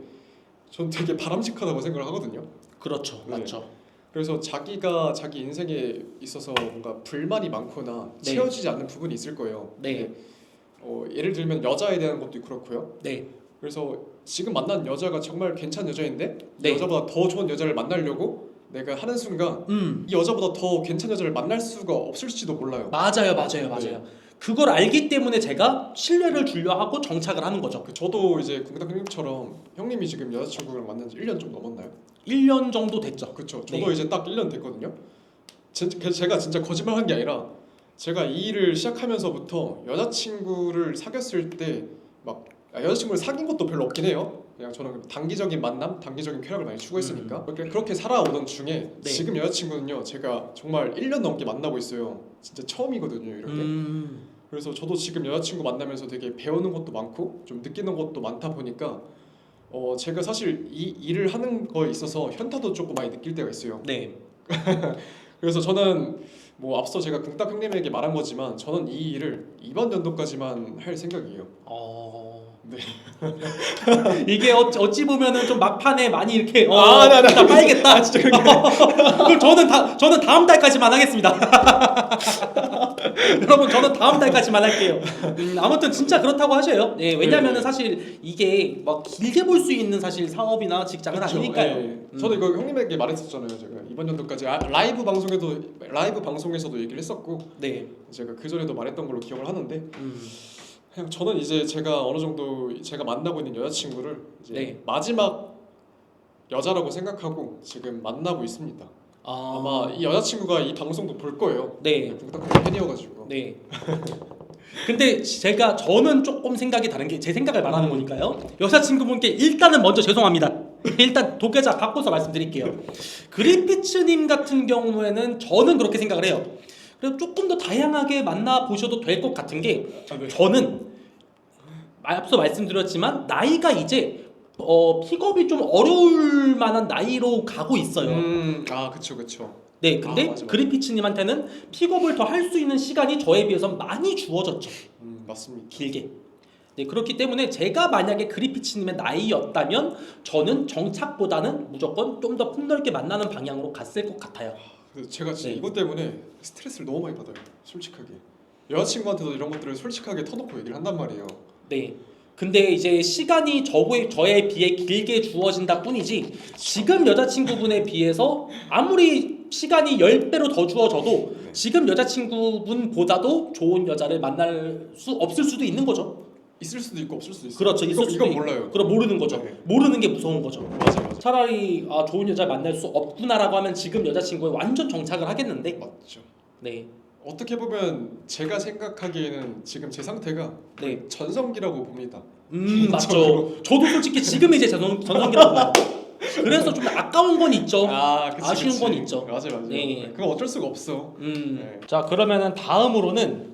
전 되게 바람직하다고 생각을 하거든요. 그렇죠. 네. 맞죠. 그래서 자기가 자기 인생에 있어서 뭔가 불만이 많거나 네. 채워지지 않는 부분이 있을 거예요. 네. 예를 들면 여자에 대한 것도 그렇고요. 네. 그래서 지금 만난 여자가 정말 괜찮은 여자인데 이 네. 여자보다 더 좋은 여자를 만나려고 내가 하는 순간 이 여자보다 더 괜찮은 여자를 만날 수가 없을지도 몰라요. 맞아요. 네. 그걸 알기 때문에 제가 신뢰를 주려 하고 정착을 하는 거죠. 저도 이제 궁탁 형님처럼 형님이 지금 여자친구랑 만난 지 1년 좀 넘었나요? 1년 정도 됐죠. 그쵸. 저도 네. 이제 딱 1년 됐거든요. 제가 진짜 거짓말한 게 아니라 제가 이 일을 시작하면서부터 여자친구를 사귀었을 때 막 여자친구를 사귄 것도 별로 없긴 해요. 그냥 저는 단기적인 만남, 단기적인 쾌락을 많이 추구했으니까 그렇게 살아오던 중에 네. 지금 여자친구는요 제가 정말 1년 넘게 만나고 있어요. 진짜 처음이거든요 이렇게. 그래서 저도 지금 여자친구 만나면서 되게 배우는 것도 많고 좀 느끼는 것도 많다 보니까 제가 사실 이 일을 하는 거에 있어서 현타도 조금 많이 느낄 때가 있어요. 네. 그래서 저는 뭐 앞서 제가 궁탁 형님에게 말한 거지만 저는 이 일을 이번 연도까지만 할 생각이에요. 네. 이게 어찌 보면은 좀 막판에 많이 이렇게 나 빨겠다. 진짜 그럼 저는 다음 달까지만 하겠습니다. 여러분 저는 다음 달까지만 할게요. 아무튼 진짜 그렇다고 하셔요. 예, 왜냐면은 네. 사실 이게 막 길게 볼 수 있는 사실 사업이나 직장은 그쵸, 아니니까요. 예. 저도 이거 형님에게 말했었잖아요. 제가 이번 연도까지 라이브 방송에서도 얘기를 했었고 네. 제가 그 전에도 말했던 걸로 기억을 하는데 그냥 저는 이제 제가 어느 정도 제가 만나고 있는 여자친구를 이제 네. 마지막 여자라고 생각하고 지금 만나고 있습니다. 아마 이 여자친구가 이 방송도 볼 거예요. 네. 궁탁 팬이어가지고. 네. 근데 저는 조금 생각이 다른 게 제 생각을 말하는 거니까요. 여자친구분께 일단은 먼저 죄송합니다. 일단 도계자 바꿔서 말씀드릴게요. 그리피츠님 같은 경우에는 저는 그렇게 생각을 해요. 그래서 조금 더 다양하게 만나 보셔도 될 것 같은 게 네. 저는 앞서 말씀드렸지만 나이가 이제 픽업이 좀 어려울 만한 나이로 가고 있어요. 그쵸. 네, 근데 맞아. 그리피츠님한테는 픽업을 더 할 수 있는 시간이 저에 비해서 많이 주어졌죠. 맞습니다. 길게. 네, 그렇기 때문에 제가 만약에 그리피츠님의 나이였다면 저는 정착보다는 무조건 좀 더 폭넓게 만나는 방향으로 갔을 것 같아요. 그래서 제가 진짜 네. 이것 때문에 스트레스를 너무 많이 받아요. 솔직하게. 여자친구한테도 이런 것들을 솔직하게 터놓고 얘기를 한단 말이에요. 네. 근데 이제 시간이 저에 비해 길게 주어진다 뿐이지 지금 여자친구분에 비해서 아무리 시간이 10배로 더 주어져도 지금 여자친구분보다도 좋은 여자를 만날 수 없을 수도 있는 거죠. 있을 수도 있고 없을 수도 있어요. 그렇죠. 있을 수도 이건 있고. 몰라요. 그럼 모르는 거죠. 네. 모르는 게 무서운 거죠. 맞아. 차라리 좋은 여자 만날 수 없구나라고 하면 지금 여자친구에 완전 정착을 하겠는데. 맞죠. 네. 어떻게 보면 제가 생각하기에는 지금 제 상태가 네. 전성기라고 봅니다. 맞죠. 저도 솔직히 지금이 제 전성기라고 봐요. 그래서 좀 아까운 건 있죠. 아쉬운 건 있죠. 맞아. 네. 그건 어쩔 수가 없어. 네. 자, 그러면은 다음으로는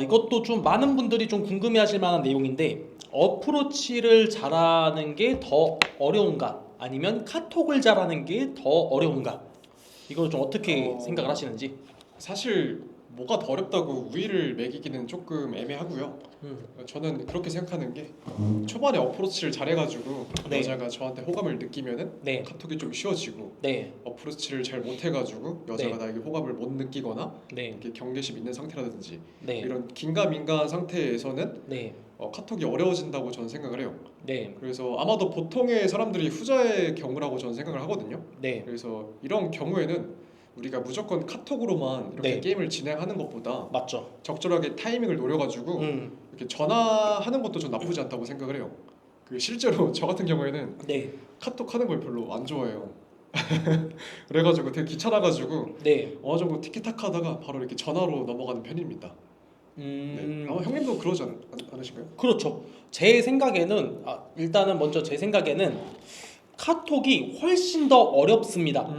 이것도 좀 많은 분들이 좀 궁금해하실 만한 내용인데 어프로치를 잘하는 게 더 어려운가 아니면 카톡을 잘하는 게 더 어려운가 이걸 좀 어떻게 생각을 하시는지. 사실 뭐가 더 어렵다고 우위를 매기기는 조금 애매하고요. 저는 그렇게 생각하는 게 초반에 어프로치를 잘해가지고 네. 여자가 저한테 호감을 느끼면은 네. 카톡이 좀 쉬워지고 네. 어프로치를 잘 못해가지고 여자가 네. 나에게 호감을 못 느끼거나 네. 이렇게 경계심 있는 상태라든지 네. 이런 긴가민가한 상태에서는 네. 카톡이 어려워진다고 저는 생각을 해요. 네. 그래서 아마도 보통의 사람들이 후자의 경우라고 저는 생각을 하거든요. 네. 그래서 이런 경우에는 우리가 무조건 카톡으로만 이렇게 네. 게임을 진행하는 것보다 맞죠. 적절하게 타이밍을 노려가지고 이렇게 전화하는 것도 좀 나쁘지 않다고 생각을 해요. 실제로 저 같은 경우에는 네. 카톡 하는 걸 별로 안 좋아해요. 그래가지고 되게 귀찮아가지고 네. 어느 정도 티키타카 하다가 바로 이렇게 전화로 넘어가는 편입니다. 네. 아마 형님도 그러지 않으신가요? 그렇죠. 제 생각에는 일단은 먼저 제 생각에는 카톡이 훨씬 더 어렵습니다.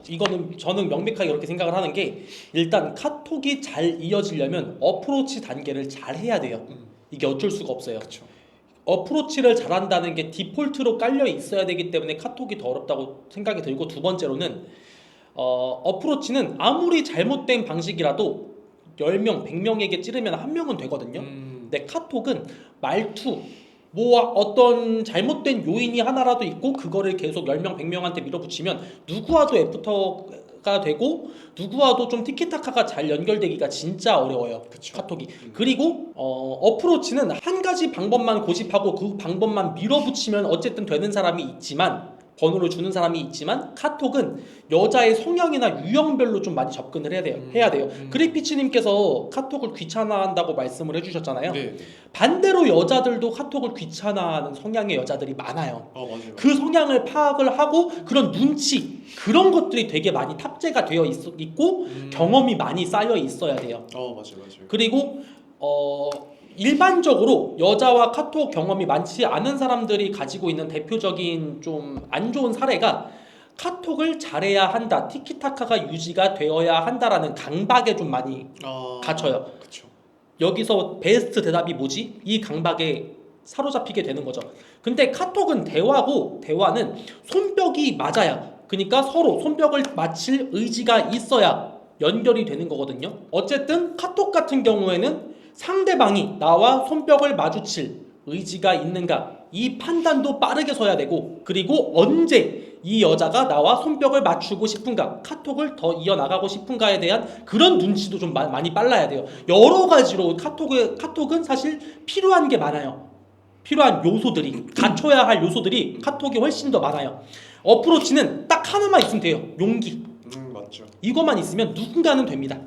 이거는 저는 명백하게 그렇게 생각을 하는 게 일단 카톡이 잘 이어지려면 어프로치 단계를 잘 해야 돼요. 이게 어쩔 수가 없어요. 그렇죠. 어프로치를 잘한다는 게 디폴트로 깔려 있어야 되기 때문에 카톡이 더 어렵다고 생각이 들고 두 번째로는 어프로치는 아무리 잘못된 방식이라도 10명, 100명에게 찌르면 한 명은 되거든요. 근데 카톡은 말투, 뭐 어떤 잘못된 요인이 하나라도 있고 그거를 계속 10명, 100명한테 밀어붙이면 누구와도 애프터가 되고 누구와도 좀 티키타카가 잘 연결되기가 진짜 어려워요. 그쵸. 카톡이. 그리고 어프로치는 한 가지 방법만 고집하고 그 방법만 밀어붙이면 어쨌든 되는 사람이 있지만 번호를 주는 사람이 있지만 카톡은 여자의 성향이나 유형별로 좀 많이 접근을 해야 돼요. 그리피치님께서 카톡을 귀찮아한다고 말씀을 해주셨잖아요. 네. 반대로 여자들도 카톡을 귀찮아하는 성향의 여자들이 많아요. 맞아요. 그 성향을 파악을 하고 그런 눈치 그런 것들이 되게 많이 탑재가 되어 있고 경험이 많이 쌓여 있어야 돼요. 맞아요. 그리고 일반적으로 여자와 카톡 경험이 많지 않은 사람들이 가지고 있는 대표적인 좀 안 좋은 사례가 카톡을 잘해야 한다, 티키타카가 유지가 되어야 한다라는 강박에 좀 많이 갇혀요. 그렇죠. 여기서 베스트 대답이 뭐지? 이 강박에 사로잡히게 되는 거죠. 근데 카톡은 대화는 손뼉이 맞아야, 그러니까 서로 손뼉을 맞힐 의지가 있어야 연결이 되는 거거든요. 어쨌든 카톡 같은 경우에는 상대방이 나와 손뼉을 마주칠 의지가 있는가, 이 판단도 빠르게 서야 되고, 그리고 언제 이 여자가 나와 손뼉을 맞추고 싶은가, 카톡을 더 이어나가고 싶은가에 대한 그런 눈치도 좀 많이 빨라야 돼요. 여러 가지로 카톡은 사실 필요한 게 많아요. 필요한 요소들이, 갖춰야 할 요소들이 카톡이 훨씬 더 많아요. 어프로치는 딱 하나만 있으면 돼요. 용기. 맞죠. 이것만 있으면 누군가는 됩니다.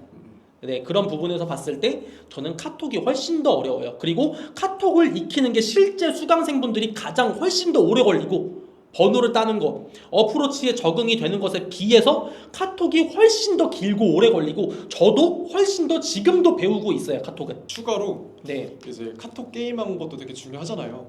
네, 그런 부분에서 봤을 때 저는 카톡이 훨씬 더 어려워요. 그리고 카톡을 익히는 게 실제 수강생분들이 가장 훨씬 더 오래 걸리고, 번호를 따는 거, 어프로치에 적응이 되는 것에 비해서 카톡이 훨씬 더 길고 오래 걸리고, 저도 훨씬 더 지금도 배우고 있어요, 카톡은. 추가로 네. 이제 카톡 게임하는 것도 되게 중요하잖아요.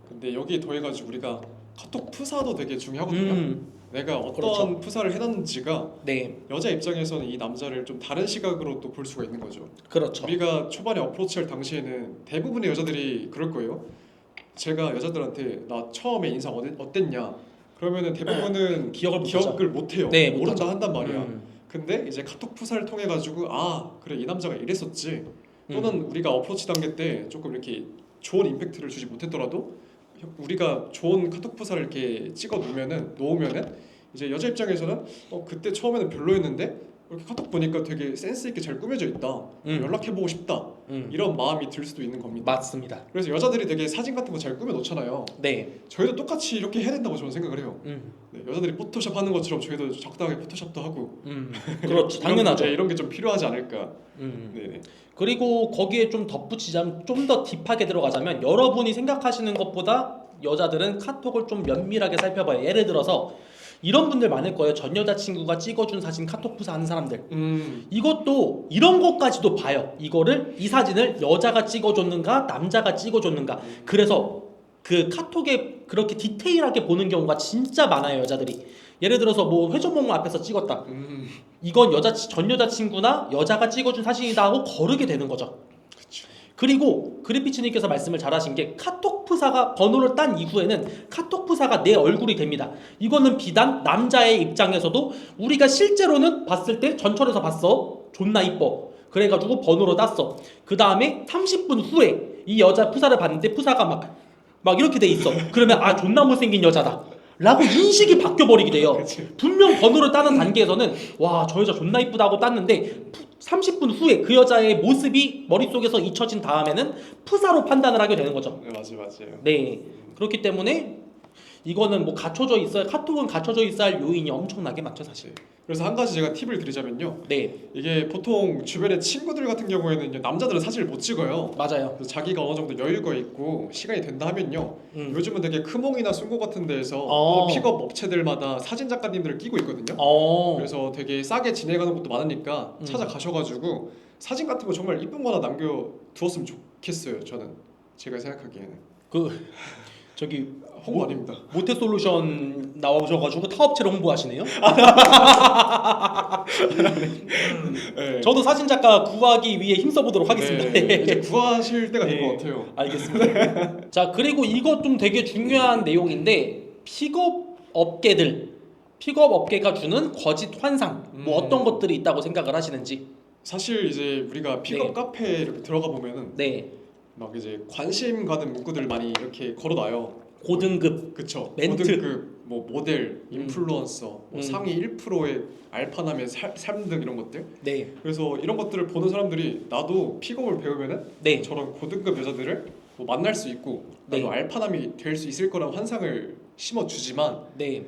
근데 여기에 더해가지고 우리가 카톡 프사도 되게 중요하거든요. 내가 어떤 그렇죠. 프사를 해놨는지가 네. 여자 입장에서는 이 남자를 좀 다른 시각으로 또 볼 수가 있는 거죠. 그렇죠. 우리가 초반에 어프로치할 당시에는 대부분의 여자들이 그럴 거예요. 제가 여자들한테 나 처음에 인상 어땠냐? 그러면은 대부분은 기억을 못해요. 네, 모른다 한단 말이야. 음. 근데 이제 카톡 프사를 통해 가지고 그래 이 남자가 이랬었지. 또는 우리가 어프로치 단계 때 조금 이렇게 좋은 임팩트를 주지 못했더라도 우리가 좋은 카톡 프사를 이렇게 찍어 놓으면은 이제 여자 입장에서는 그때 처음에는 별로였는데 이렇게 카톡 보니까 되게 센스 있게 잘 꾸며져 있다. 연락해보고 싶다. 이런 마음이 들 수도 있는 겁니다. 맞습니다. 그래서 여자들이 되게 사진 같은 거 잘 꾸며 놓잖아요. 네. 저희도 똑같이 이렇게 해야 된다고 저는 생각을 해요. 네, 여자들이 포토샵 하는 것처럼 저희도 적당하게 포토샵도 하고. 그렇죠. 당연하죠. 이런 게 좀 필요하지 않을까. 네네. 그리고 거기에 좀 덧붙이자면, 좀 더 딥하게 들어가자면, 여러분이 생각하시는 것보다 여자들은 카톡을 좀 면밀하게 살펴봐요. 예를 들어서 이런 분들 많을 거예요. 전 여자친구가 찍어준 사진 카톡 프사하는 사람들. 이것도 이런 것까지도 봐요. 이 사진을 여자가 찍어줬는가 남자가 찍어줬는가. 그래서 그 카톡에 그렇게 디테일하게 보는 경우가 진짜 많아요, 여자들이. 예를 들어서 뭐 회전목마 앞에서 찍었다. 이건 전 여자친구나 여자가 찍어준 사진이다 하고 거르게 되는 거죠. 그쵸. 그리고 그리피치님께서 말씀을 잘하신 게, 카톡 프사가 번호를 딴 이후에는 카톡 프사가 내 얼굴이 됩니다. 이거는 비단 남자의 입장에서도 우리가 실제로는 봤을 때 전철에서 봤어, 존나 이뻐, 그래가지고 번호로 땄어. 그 다음에 30분 후에 이 여자 프사를 봤는데 프사가 막 이렇게 돼 있어. 그러면 존나 못생긴 여자다 라고 인식이 바뀌어버리게 돼요. 분명 번호를 따는 단계에서는 와, 저 여자 존나 이쁘다고 땄는데 30분 후에 그 여자의 모습이 머릿속에서 잊혀진 다음에는 프사로 판단을 하게 되는 거죠. 네, 맞아요. 네. 그렇기 때문에 이거는 뭐 갖춰져 있어야, 카톡은 갖춰져 있어야 할 요인이 엄청나게 많죠, 사실. 그래서 한 가지 제가 팁을 드리자면요. 네. 이게 보통 주변의 친구들 같은 경우에는 남자들은 사진을 못 찍어요. 맞아요. 그래서 자기가 어느 정도 여유가 있고 시간이 된다 하면요. 요즘은 되게 크몽이나 순고 같은 데에서 픽업 업체들마다 사진 작가님들을 끼고 있거든요. 그래서 되게 싸게 진행하는 것도 많으니까 찾아가셔가지고 사진 같은 거 정말 이쁜 거 하나 남겨두었으면 좋겠어요. 저는 제가 생각하기에는. 저기 홍보 아닙니다. 모태솔루션 나와주셔가지고 타업체를 홍보하시네요. 네. 저도 사진 작가 구하기 위해 힘써보도록 하겠습니다. 네, 이제 구하실 때가 된 네. 것 같아요. 알겠습니다. 자, 그리고 이것 좀 되게 중요한 내용인데, 픽업 업계가 주는 거짓 환상, 뭐 어떤 것들이 있다고 생각을 하시는지. 사실 이제 우리가 픽업 네. 카페에 이렇게 들어가 보면은 네. 막 이제 관심 가는 문구들 많이 이렇게 걸어놔요. 고등급 그쵸. 멘트. 고등급 뭐 모델, 인플루언서, 뭐 상위 1%의 알파남의 삶 등 이런 것들. 네. 그래서 이런 것들을 보는 사람들이 나도 픽업을 배우면은 네. 저런 고등급 여자들을 뭐 만날 수 있고 나도 네. 알파남이 될 수 있을 거라는 환상을 심어주지만 네.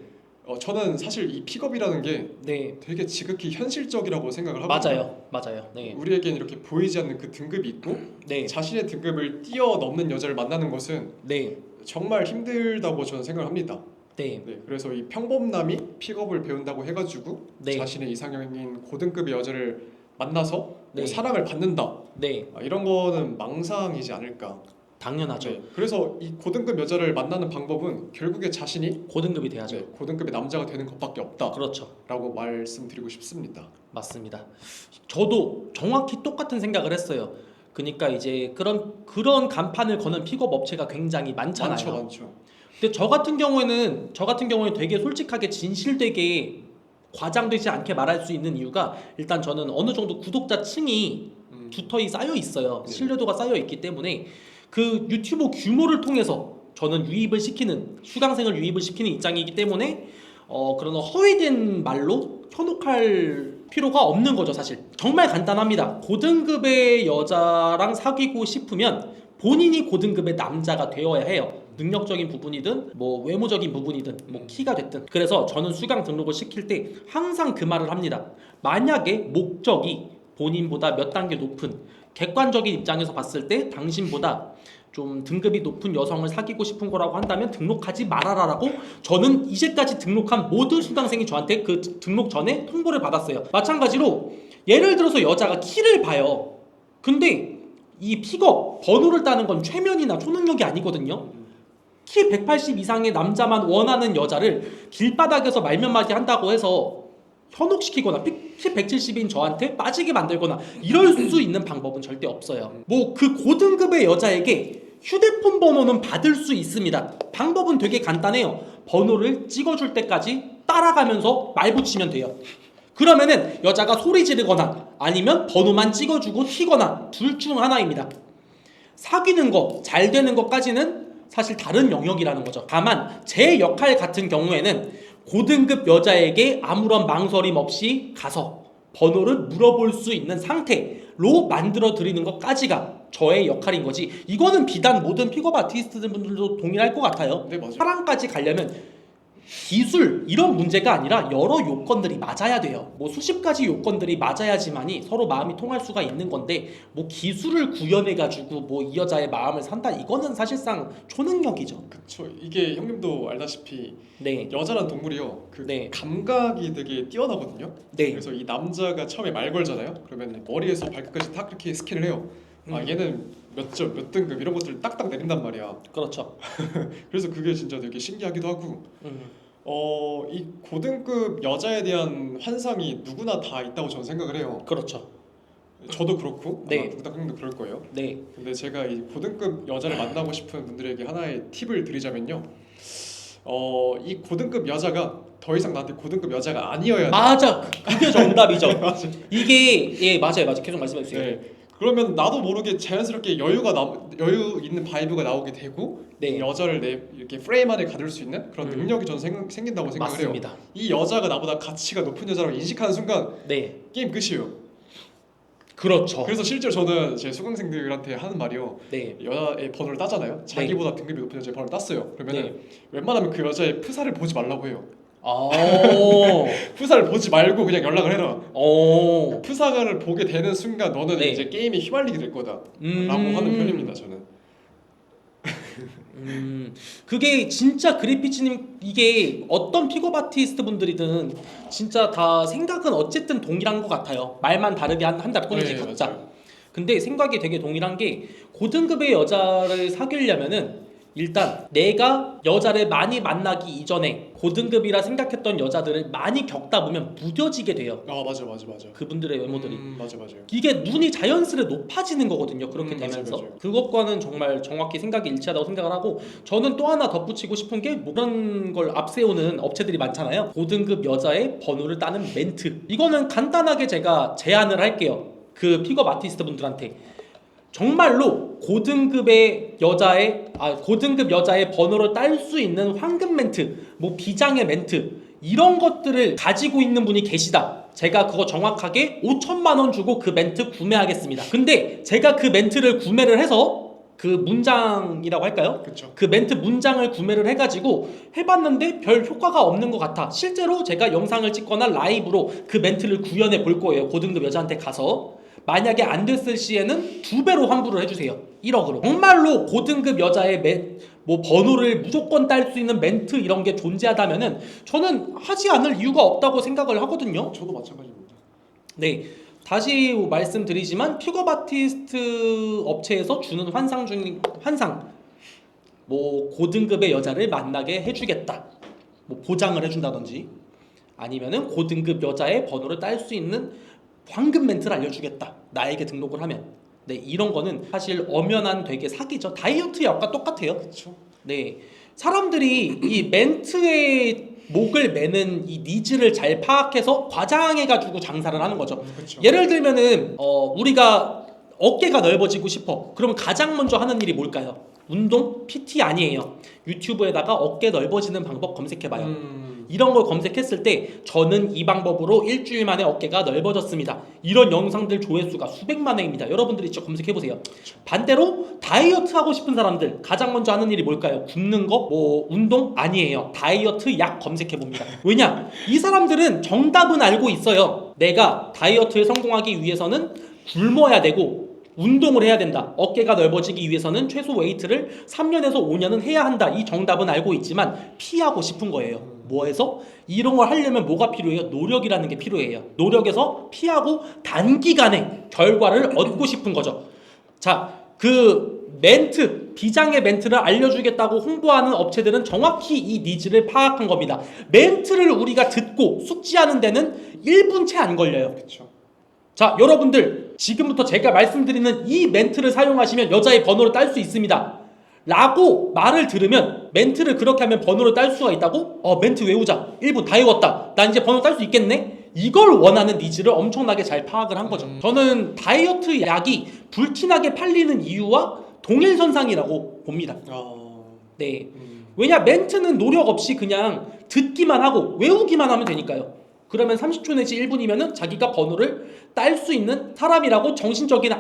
저는 사실 이 픽업이라는 게 네. 되게 지극히 현실적이라고 생각을 하거든요. 맞아요. 네. 우리에겐 이렇게 보이지 않는 그 등급이 있고 네. 자신의 등급을 뛰어넘는 여자를 만나는 것은 네. 정말 힘들다고 저는 생각을 합니다. 네. 네, 그래서 이 평범남이 픽업을 배운다고 해가지고 네. 자신의 이상형인 고등급의 여자를 만나서 네. 뭐 사랑을 받는다. 네. 이런 거는 망상이지 않을까. 당연하죠. 네, 그래서 이 고등급 여자를 만나는 방법은 결국에 자신이 고등급이 돼야죠. 고등급의 남자가 되는 것밖에 없다라고 그렇죠. 말씀드리고 싶습니다. 맞습니다. 저도 정확히 똑같은 생각을 했어요. 그러니까 이제 그런 간판을 거는 픽업 업체가 굉장히 많잖아요. 많죠. 근데 저 같은 경우에는 되게 솔직하게 진실되게 과장되지 않게 말할 수 있는 이유가 일단 저는 어느 정도 구독자층이 두터이 쌓여 있어요. 네. 신뢰도가 쌓여 있기 때문에 그 유튜버 규모를 통해서 저는 수강생을 유입을 시키는 입장이기 때문에 그런 허위된 말로 현혹할 필요가 없는 거죠. 사실 정말 간단합니다. 고등급의 여자랑 사귀고 싶으면 본인이 고등급의 남자가 되어야 해요. 능력적인 부분이든 뭐 외모적인 부분이든 뭐 키가 됐든. 그래서 저는 수강 등록을 시킬 때 항상 그 말을 합니다. 만약에 목적이 본인보다 몇 단계 높은 객관적인 입장에서 봤을 때 당신보다 좀 등급이 높은 여성을 사귀고 싶은 거라고 한다면 등록하지 말아라라고 저는 이제까지 등록한 모든 수강생이 저한테 그 등록 전에 통보를 받았어요. 마찬가지로 예를 들어서 여자가 키를 봐요. 근데 이 픽업 번호를 따는 건 최면이나 초능력이 아니거든요. 키 180 이상의 남자만 원하는 여자를 길바닥에서 말면마디 한다고 해서 현혹시키거나 키 170인 저한테 빠지게 만들거나 이럴 수 있는 방법은 절대 없어요. 뭐 그 고등급의 여자에게 휴대폰 번호는 받을 수 있습니다. 방법은 되게 간단해요. 번호를 찍어줄 때까지 따라가면서 말 붙이면 돼요. 그러면은 여자가 소리 지르거나 아니면 번호만 찍어주고 튀거나 둘 중 하나입니다. 사귀는 거, 잘 되는 것까지는 사실 다른 영역이라는 거죠. 다만 제 역할 같은 경우에는 고등급 여자에게 아무런 망설임 없이 가서 번호를 물어볼 수 있는 상태로 만들어 드리는 것까지가 저의 역할인 거지. 이거는 비단 모든 픽업 아티스트분들도 동일할 것 같아요. 네, 맞아요. 사랑까지 가려면 기술 이런 문제가 아니라 여러 요건들이 맞아야 돼요. 뭐 수십 가지 요건들이 맞아야지만이 서로 마음이 통할 수가 있는 건데 뭐 기술을 구현해 가지고 뭐 이 여자의 마음을 산다 이거는 사실상 초능력이죠. 그쵸. 이게 형님도 알다시피 네. 여자란 동물이요. 그 네. 감각이 되게 뛰어나거든요. 네. 그래서 이 남자가 처음에 말 걸잖아요. 그러면 머리에서 발끝까지 딱 이렇게 스캔을 해요. 얘는 몇 점, 몇 등급 이런 것들을 딱딱 내린단 말이야. 그렇죠. 그래서 그게 진짜 되게 신기하기도 하고 이 고등급 여자에 대한 환상이 누구나 다 있다고 저는 생각을 해요. 그렇죠. 저도 그렇고 네. 아마 구닥 형도 그럴 거예요. 네. 근데 제가 이 고등급 여자를 만나고 싶은 분들에게 하나의 팁을 드리자면요. 이 고등급 여자가 더 이상 나한테 고등급 여자가 아니어야 돼. 맞아. 그게 정답이죠. 맞아. 이게 예 맞아요. 계속 말씀해 주세요. 네. 그러면 나도 모르게 자연스럽게 여유 있는 바이브가 나오게 되고 네. 이 여자를 이렇게 프레임 안에 가둘 수 있는 그런 능력이 저는 생긴다고 생각을 맞습니다. 해요. 이 여자가 나보다 가치가 높은 여자라고 인식하는 순간 네. 게임 끝이에요. 그렇죠. 그래서 실제로 저는 제 수강생들한테 하는 말이요. 네. 여자의 번호를 따잖아요. 자기보다 등급이 높은 여자의 번호를 땄어요. 그러면 네. 웬만하면 그 여자의 프사를 보지 말라고 해요. 프사를 보지 말고 그냥 연락을 해라. 프사를 보게 되는 순간 너는 네. 이제 게임에 휘말리게 될 거다라고 하는 편입니다. 저는. 그게 진짜 그래피치님 이게 어떤 픽업 아티스트 분들이든 진짜 다 생각은 어쨌든 동일한 것 같아요. 말만 다르게 한다 뿐이지 네, 각자. 맞아요. 근데 생각이 되게 동일한 게 고등급의 여자를 사귀려면은 일단 내가 여자를 많이 만나기 이전에 고등급이라 생각했던 여자들을 많이 겪다 보면 무뎌지게 돼요. 맞아. 그분들의 외모들이. 맞아요. 이게 눈이 자연스레 높아지는 거거든요. 그렇게 되면서 맞아요. 그것과는 정말 정확히 생각이 일치하다고 생각을 하고 저는 또 하나 덧붙이고 싶은 게 그런 걸 앞세우는 업체들이 많잖아요. 고등급 여자의 번호를 따는 멘트. 이거는 간단하게 제가 제안을 할게요. 그 픽업 아티스트 분들한테 정말로 고등급 여자의 번호를 딸 수 있는 황금 멘트, 뭐 비장의 멘트 이런 것들을 가지고 있는 분이 계시다. 제가 그거 정확하게 5천만 원 주고 그 멘트 구매하겠습니다. 근데 제가 그 멘트를 구매를 해서 그 문장이라고 할까요? 그렇죠. 그 멘트 문장을 구매를 해가지고 해봤는데 별 효과가 없는 것 같아. 실제로 제가 영상을 찍거나 라이브로 그 멘트를 구현해 볼 거예요. 고등급 여자한테 가서. 만약에 안 됐을 시에는 2배로 환불을 해주세요. 1억으로. 정말로 고등급 여자의 뭐 번호를 무조건 딸 수 있는 멘트 이런 게 존재하다면은 저는 하지 않을 이유가 없다고 생각을 하거든요. 저도 마찬가지입니다. 네. 다시 말씀드리지만 픽업 아티스트 업체에서 주는 환상 뭐 고등급의 여자를 만나게 해주겠다, 뭐 보장을 해준다든지 아니면은 고등급 여자의 번호를 딸 수 있는 황금 멘트를 알려주겠다, 나에게 등록을 하면. 네, 이런 거는 사실 엄연한 되게 사기죠. 다이어트 약과 똑같아요. 그렇죠. 네, 사람들이 이 멘트에 목을 매는 이 니즈를 잘 파악해서 과장해가지고 장사를 하는 거죠. 그렇죠. 예를 들면은 우리가 어깨가 넓어지고 싶어. 그러면 가장 먼저 하는 일이 뭘까요? 운동? PT 아니에요. 유튜브에다가 어깨 넓어지는 방법 검색해봐요. 이런 걸 검색했을 때 저는 이 방법으로 일주일 만에 어깨가 넓어졌습니다. 이런 영상들 조회수가 수백만 회입니다. 여러분들이 직접 검색해보세요. 반대로 다이어트 하고 싶은 사람들 가장 먼저 하는 일이 뭘까요? 굶는 거? 뭐 운동? 아니에요. 다이어트 약 검색해봅니다. 왜냐? 이 사람들은 정답은 알고 있어요. 내가 다이어트에 성공하기 위해서는 굶어야 되고 운동을 해야 된다. 어깨가 넓어지기 위해서는 최소 웨이트를 3년에서 5년은 해야 한다. 이 정답은 알고 있지만 피하고 싶은 거예요. 뭐해서? 이런 걸 하려면 뭐가 필요해요? 노력이라는 게 필요해요. 노력에서 피하고 단기간에 결과를 얻고 싶은 거죠. 자, 그 멘트, 비장의 멘트를 알려주겠다고 홍보하는 업체들은 정확히 이 니즈를 파악한 겁니다. 멘트를 우리가 듣고 숙지하는 데는 1분 채 안 걸려요. 그렇죠. 자, 여러분들 지금부터 제가 말씀드리는 이 멘트를 사용하시면 여자의 번호를 딸 수 있습니다 라고 말을 들으면, 멘트를 그렇게 하면 번호를 딸 수가 있다고? 멘트 외우자. 1분 다 외웠다. 난 이제 번호 딸 수 있겠네? 이걸 원하는 니즈를 엄청나게 잘 파악을 한 거죠. 저는 다이어트 약이 불티나게 팔리는 이유와 동일선상이라고 봅니다. 네. 왜냐, 멘트는 노력 없이 그냥 듣기만 하고 외우기만 하면 되니까요. 그러면 30초 내지 1분이면은 자기가 번호를 딸 수 있는 사람이라고 정신적인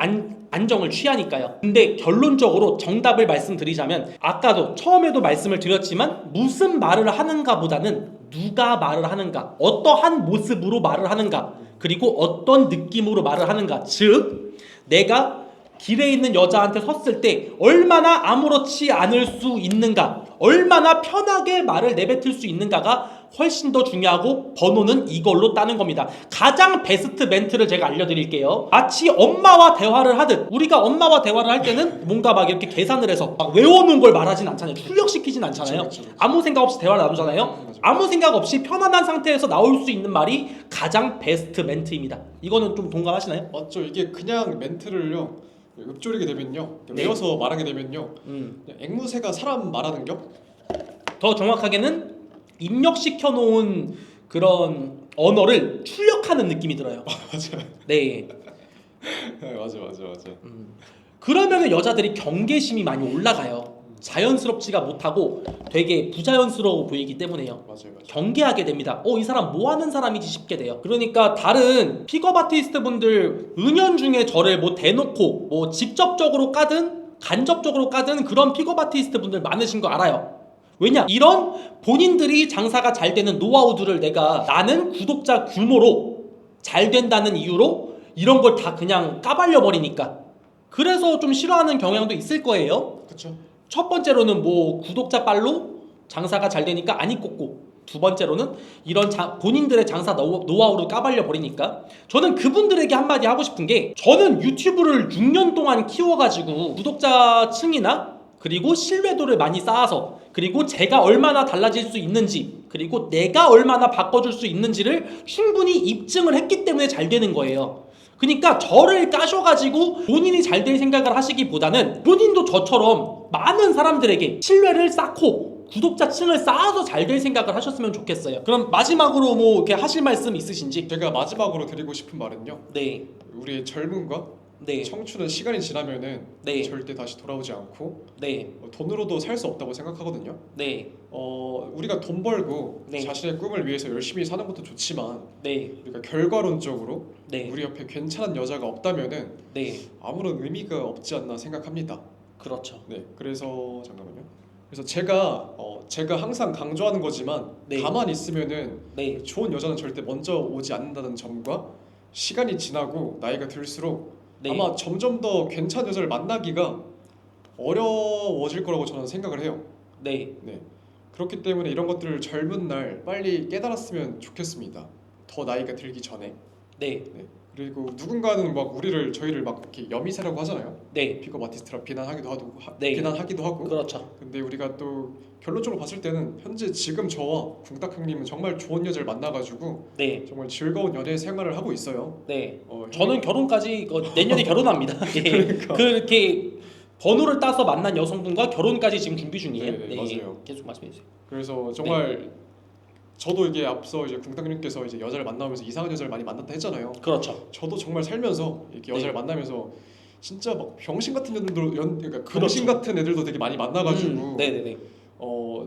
안정을 취하니까요. 근데 결론적으로 정답을 말씀드리자면, 아까도 처음에도 말씀을 드렸지만 무슨 말을 하는가 보다는 누가 말을 하는가, 어떠한 모습으로 말을 하는가, 그리고 어떤 느낌으로 말을 하는가. 즉 내가 길에 있는 여자한테 섰을 때 얼마나 아무렇지 않을 수 있는가, 얼마나 편하게 말을 내뱉을 수 있는가가 훨씬 더 중요하고, 번호는 이걸로 따는 겁니다. 가장 베스트 멘트를 제가 알려드릴게요. 마치 엄마와 대화를 하듯, 우리가 엄마와 대화를 할 때는 뭔가 막 이렇게 계산을 해서 막 외워놓은 걸 말하진 않잖아요. 출력시키진 않잖아요. 그쵸. 아무 생각 없이 대화를 나누잖아요. 아무 생각 없이 편안한 상태에서 나올 수 있는 말이 가장 베스트 멘트입니다. 이거는 좀 동감하시나요? 맞죠. 이게 그냥 멘트를요 읊조리게 되면요, 네. 외워서 말하게 되면요, 그냥 앵무새가 사람 말하는 겨? 더 정확하게는 입력시켜 놓은 그런 언어를 출력하는 느낌이 들어요. 맞아요. 네. 맞아. 그러면은 여자들이 경계심이 많이 올라가요. 자연스럽지가 못하고 되게 부자연스러워 보이기 때문에요. 맞아요. 경계하게 됩니다. 이 사람 뭐 하는 사람이지 싶게 돼요. 그러니까 다른 픽업 아티스트 분들 은연중에 저를 뭐 대놓고 뭐 직접적으로 까든 간접적으로 까든 그런 픽업 아티스트 분들 많으신 거 알아요. 왜냐? 이런 본인들이 장사가 잘 되는 노하우들을 나는 구독자 규모로 잘 된다는 이유로 이런 걸 다 그냥 까발려 버리니까, 그래서 좀 싫어하는 경향도 있을 거예요. 그렇죠. 첫 번째로는 뭐 구독자 빨로 장사가 잘 되니까 안이 꽂고, 두 번째로는 이런 본인들의 장사 노하우를 까발려 버리니까. 저는 그분들에게 한마디 하고 싶은 게, 저는 유튜브를 6년 동안 키워가지고 구독자층이나 그리고 신뢰도를 많이 쌓아서, 그리고 제가 얼마나 달라질 수 있는지, 그리고 내가 얼마나 바꿔줄 수 있는지를 충분히 입증을 했기 때문에 잘 되는 거예요. 그러니까 저를 까셔가지고 본인이 잘 될 생각을 하시기보다는 본인도 저처럼 많은 사람들에게 신뢰를 쌓고 구독자층을 쌓아서 잘 될 생각을 하셨으면 좋겠어요. 그럼 마지막으로 뭐 이렇게 하실 말씀 있으신지? 제가 마지막으로 드리고 싶은 말은요, 네. 우리의 젊음과 네. 청춘은 시간이 지나면은 네. 절대 다시 돌아오지 않고 네. 돈으로도 살 수 없다고 생각하거든요. 네. 우리가 돈 벌고 네. 자신의 꿈을 위해서 열심히 사는 것도 좋지만 네. 우리가 결과론적으로 네. 우리 옆에 괜찮은 여자가 없다면은 네. 아무런 의미가 없지 않나 생각합니다. 그렇죠. 네, 그래서 잠깐만요. 그래서 제가 항상 강조하는 거지만 네. 가만히 있으면은 네. 좋은 여자는 절대 먼저 오지 않는다는 점과 시간이 지나고 나이가 들수록 네. 아마 점점 더 괜찮은 여자를 만나기가 어려워질 거라고 저는 생각을 해요. 네. 네. 그렇기 때문에 이런 것들을 젊은 날 빨리 깨달았으면 좋겠습니다. 더 나이가 들기 전에. 네. 네. 그리고 누군가는 막 저희를 막 이렇게 여미새라고 하잖아요. 네. 픽업 아티스트라 네. 비난하기도 하고. 그렇죠. 근데 우리가 또 결론적으로 봤을 때는 현재 지금 저와 궁딱 형님은 정말 좋은 여자를 만나가지고 네. 정말 즐거운 연애 생활을 하고 있어요. 네. 저는 결혼까지 내년에 결혼합니다. 예. 그러니까. 그렇게 번호를 따서 만난 여성분과 결혼까지 지금 준비 중이에요. 네, 맞아요. 계속 말씀해 주세요. 그래서 정말 저도 이게 앞서 이제 궁딱 형님께서 이제 여자를 만나면서 이상한 여자를 많이 만났다 했잖아요. 그렇죠. 저도 정말 살면서 이렇게 여자를 네. 만나면서 진짜 막 병신 같은 그러니까 그렇죠. 병신 같은 애들도 되게 많이 만나가지고 네네네.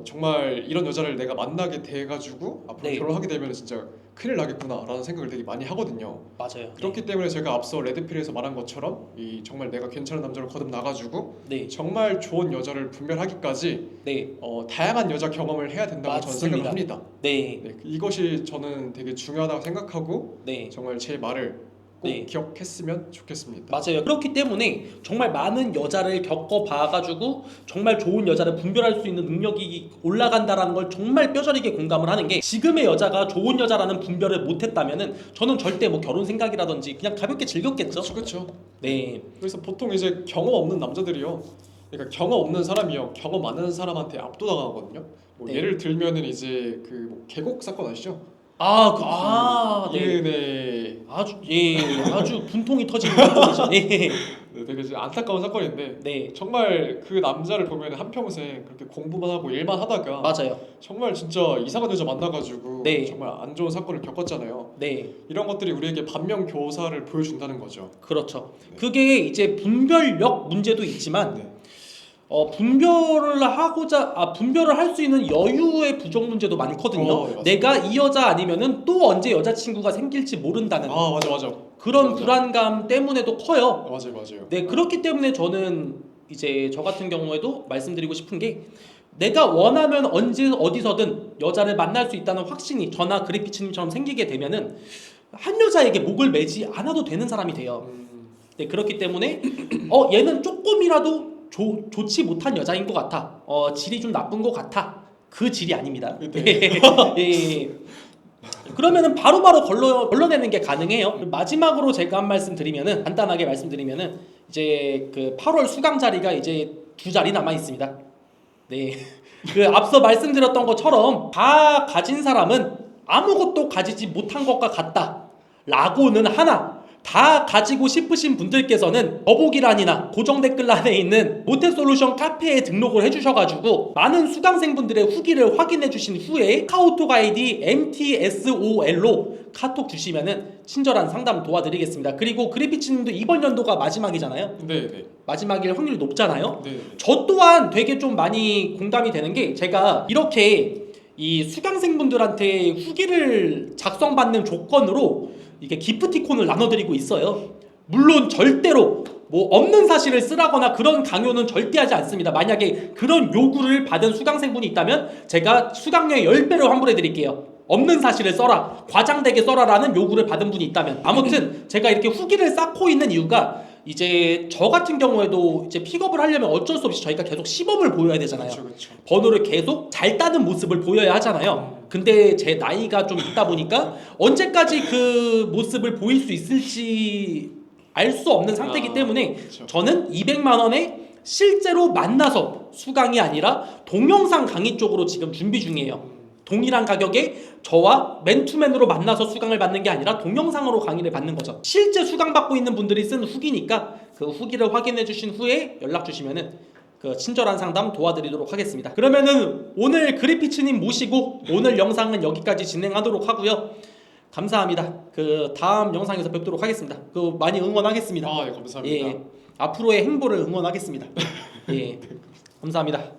정말 이런 여자를 내가 만나게 돼가지고 앞으로 네. 결혼하게 되면 진짜 큰일 나겠구나라는 생각을 되게 많이 하거든요. 맞아요. 그렇기 때문에 제가 앞서 레드필에서 말한 것처럼 이 정말 내가 괜찮은 남자를 거듭 나가지고 네. 정말 좋은 여자를 분별하기까지 네. 다양한 여자 경험을 해야 된다고 저는 맞습니다. 생각을 합니다. 네. 네, 이것이 저는 되게 중요하다고 생각하고 네. 정말 제 말을 꼭 네. 기억했으면 좋겠습니다. 맞아요. 그렇기 때문에 정말 많은 여자를 겪어봐가지고 정말 좋은 여자를 분별할 수 있는 능력이 올라간다라는 걸 정말 뼈저리게 공감을 하는 게 지금의 여자가 좋은 여자라는 분별을 못했다면은 저는 절대 뭐 결혼 생각이라든지 그냥 가볍게 즐겼겠죠. 그렇죠. 네. 그래서 보통 이제 경험 없는 남자들이요. 그러니까 경험 없는 사람이요. 경험 많은 사람한테 압도당하거든요. 뭐 네. 예를 들면은 이제 그뭐 계곡 사건 아시죠? 네. 네. 아주 분통이 터지는 사건이죠. 네. 네, 되게 이제 안타까운 사건인데 네. 정말 그 남자를 보면 한평생 그렇게 공부만 하고 일만 하다가 맞아요. 정말 진짜 이상한 여자 만나가지고 네. 정말 안 좋은 사건을 겪었잖아요. 네. 이런 것들이 우리에게 반면 교사를 보여준다는 거죠. 그렇죠. 그게 이제 분별력 문제도 있지만 네. 분별을 할 수 있는 여유의 부족 문제도 많거든요. 맞습니다. 내가 이 여자 아니면은 또 언제 여자친구가 생길지 모른다는 맞아. 그런 맞아. 불안감 때문에도 커요. 맞아요. 네, 그렇기 때문에 저는 이제 저 같은 경우에도 말씀드리고 싶은 게 내가 원하면 언제 어디서든 여자를 만날 수 있다는 확신이 저나 그래피치님처럼 생기게 되면은 한 여자에게 목을 매지 않아도 되는 사람이 돼요. 네, 그렇기 때문에 얘는 조금이라도 좋지 못한 여자인 것 같아. 질이 좀 나쁜 것 같아. 그 질이 아닙니다. 네. 예. 그러면은 바로바로 걸러내는 게 가능해요. 마지막으로 제가 한 말씀 드리면은 간단하게 말씀드리면은 이제 그 8월 수강 자리가 이제 2자리 남아 있습니다. 네. 그 앞서 말씀드렸던 것처럼 다 가진 사람은 아무것도 가지지 못한 것과 같다. 라고는 하나. 다 가지고 싶으신 분들께서는 더보기란이나 고정 댓글란에 있는 모태솔루션 카페에 등록을 해주셔가지고 많은 수강생분들의 후기를 확인해주신 후에 카오톡 아이디 MTSOL로 카톡 주시면은 친절한 상담 도와드리겠습니다. 그리고 그래피치님도 이번 연도가 마지막이잖아요. 네. 마지막일 확률이 높잖아요. 네. 저 또한 되게 좀 많이 공감이 되는 게 제가 이렇게 이 수강생분들한테 후기를 작성받는 조건으로 이게 기프티콘을 나눠드리고 있어요. 물론 절대로 뭐 없는 사실을 쓰라거나 그런 강요는 절대 하지 않습니다. 만약에 그런 요구를 받은 수강생분이 있다면 제가 수강료의 10배를 환불해 드릴게요. 없는 사실을 써라, 과장되게 써라라는 요구를 받은 분이 있다면. 아무튼 제가 이렇게 후기를 쌓고 있는 이유가 이제 저 같은 경우에도 이제 픽업을 하려면 어쩔 수 없이 저희가 계속 시범을 보여야 되잖아요. 그렇죠. 번호를 계속 잘 따는 모습을 보여야 하잖아요. 근데 제 나이가 좀 있다 보니까 언제까지 그 모습을 보일 수 있을지 알 수 없는 상태이기 때문에 그렇죠. 저는 200만 원에 실제로 만나서 수강이 아니라 동영상 강의 쪽으로 지금 준비 중이에요. 동일한 가격에 저와 맨투맨으로 만나서 수강을 받는 게 아니라 동영상으로 강의를 받는 거죠. 실제 수강받고 있는 분들이 쓴 후기니까 그 후기를 확인해 주신 후에 연락 주시면은 그 친절한 상담 도와드리도록 하겠습니다. 그러면은 오늘 그래피치님 모시고 오늘 영상은 여기까지 진행하도록 하고요. 감사합니다. 그 다음 영상에서 뵙도록 하겠습니다. 그 많이 응원하겠습니다. 아, 네, 감사합니다. 예, 앞으로의 행보를 응원하겠습니다. 예, 감사합니다.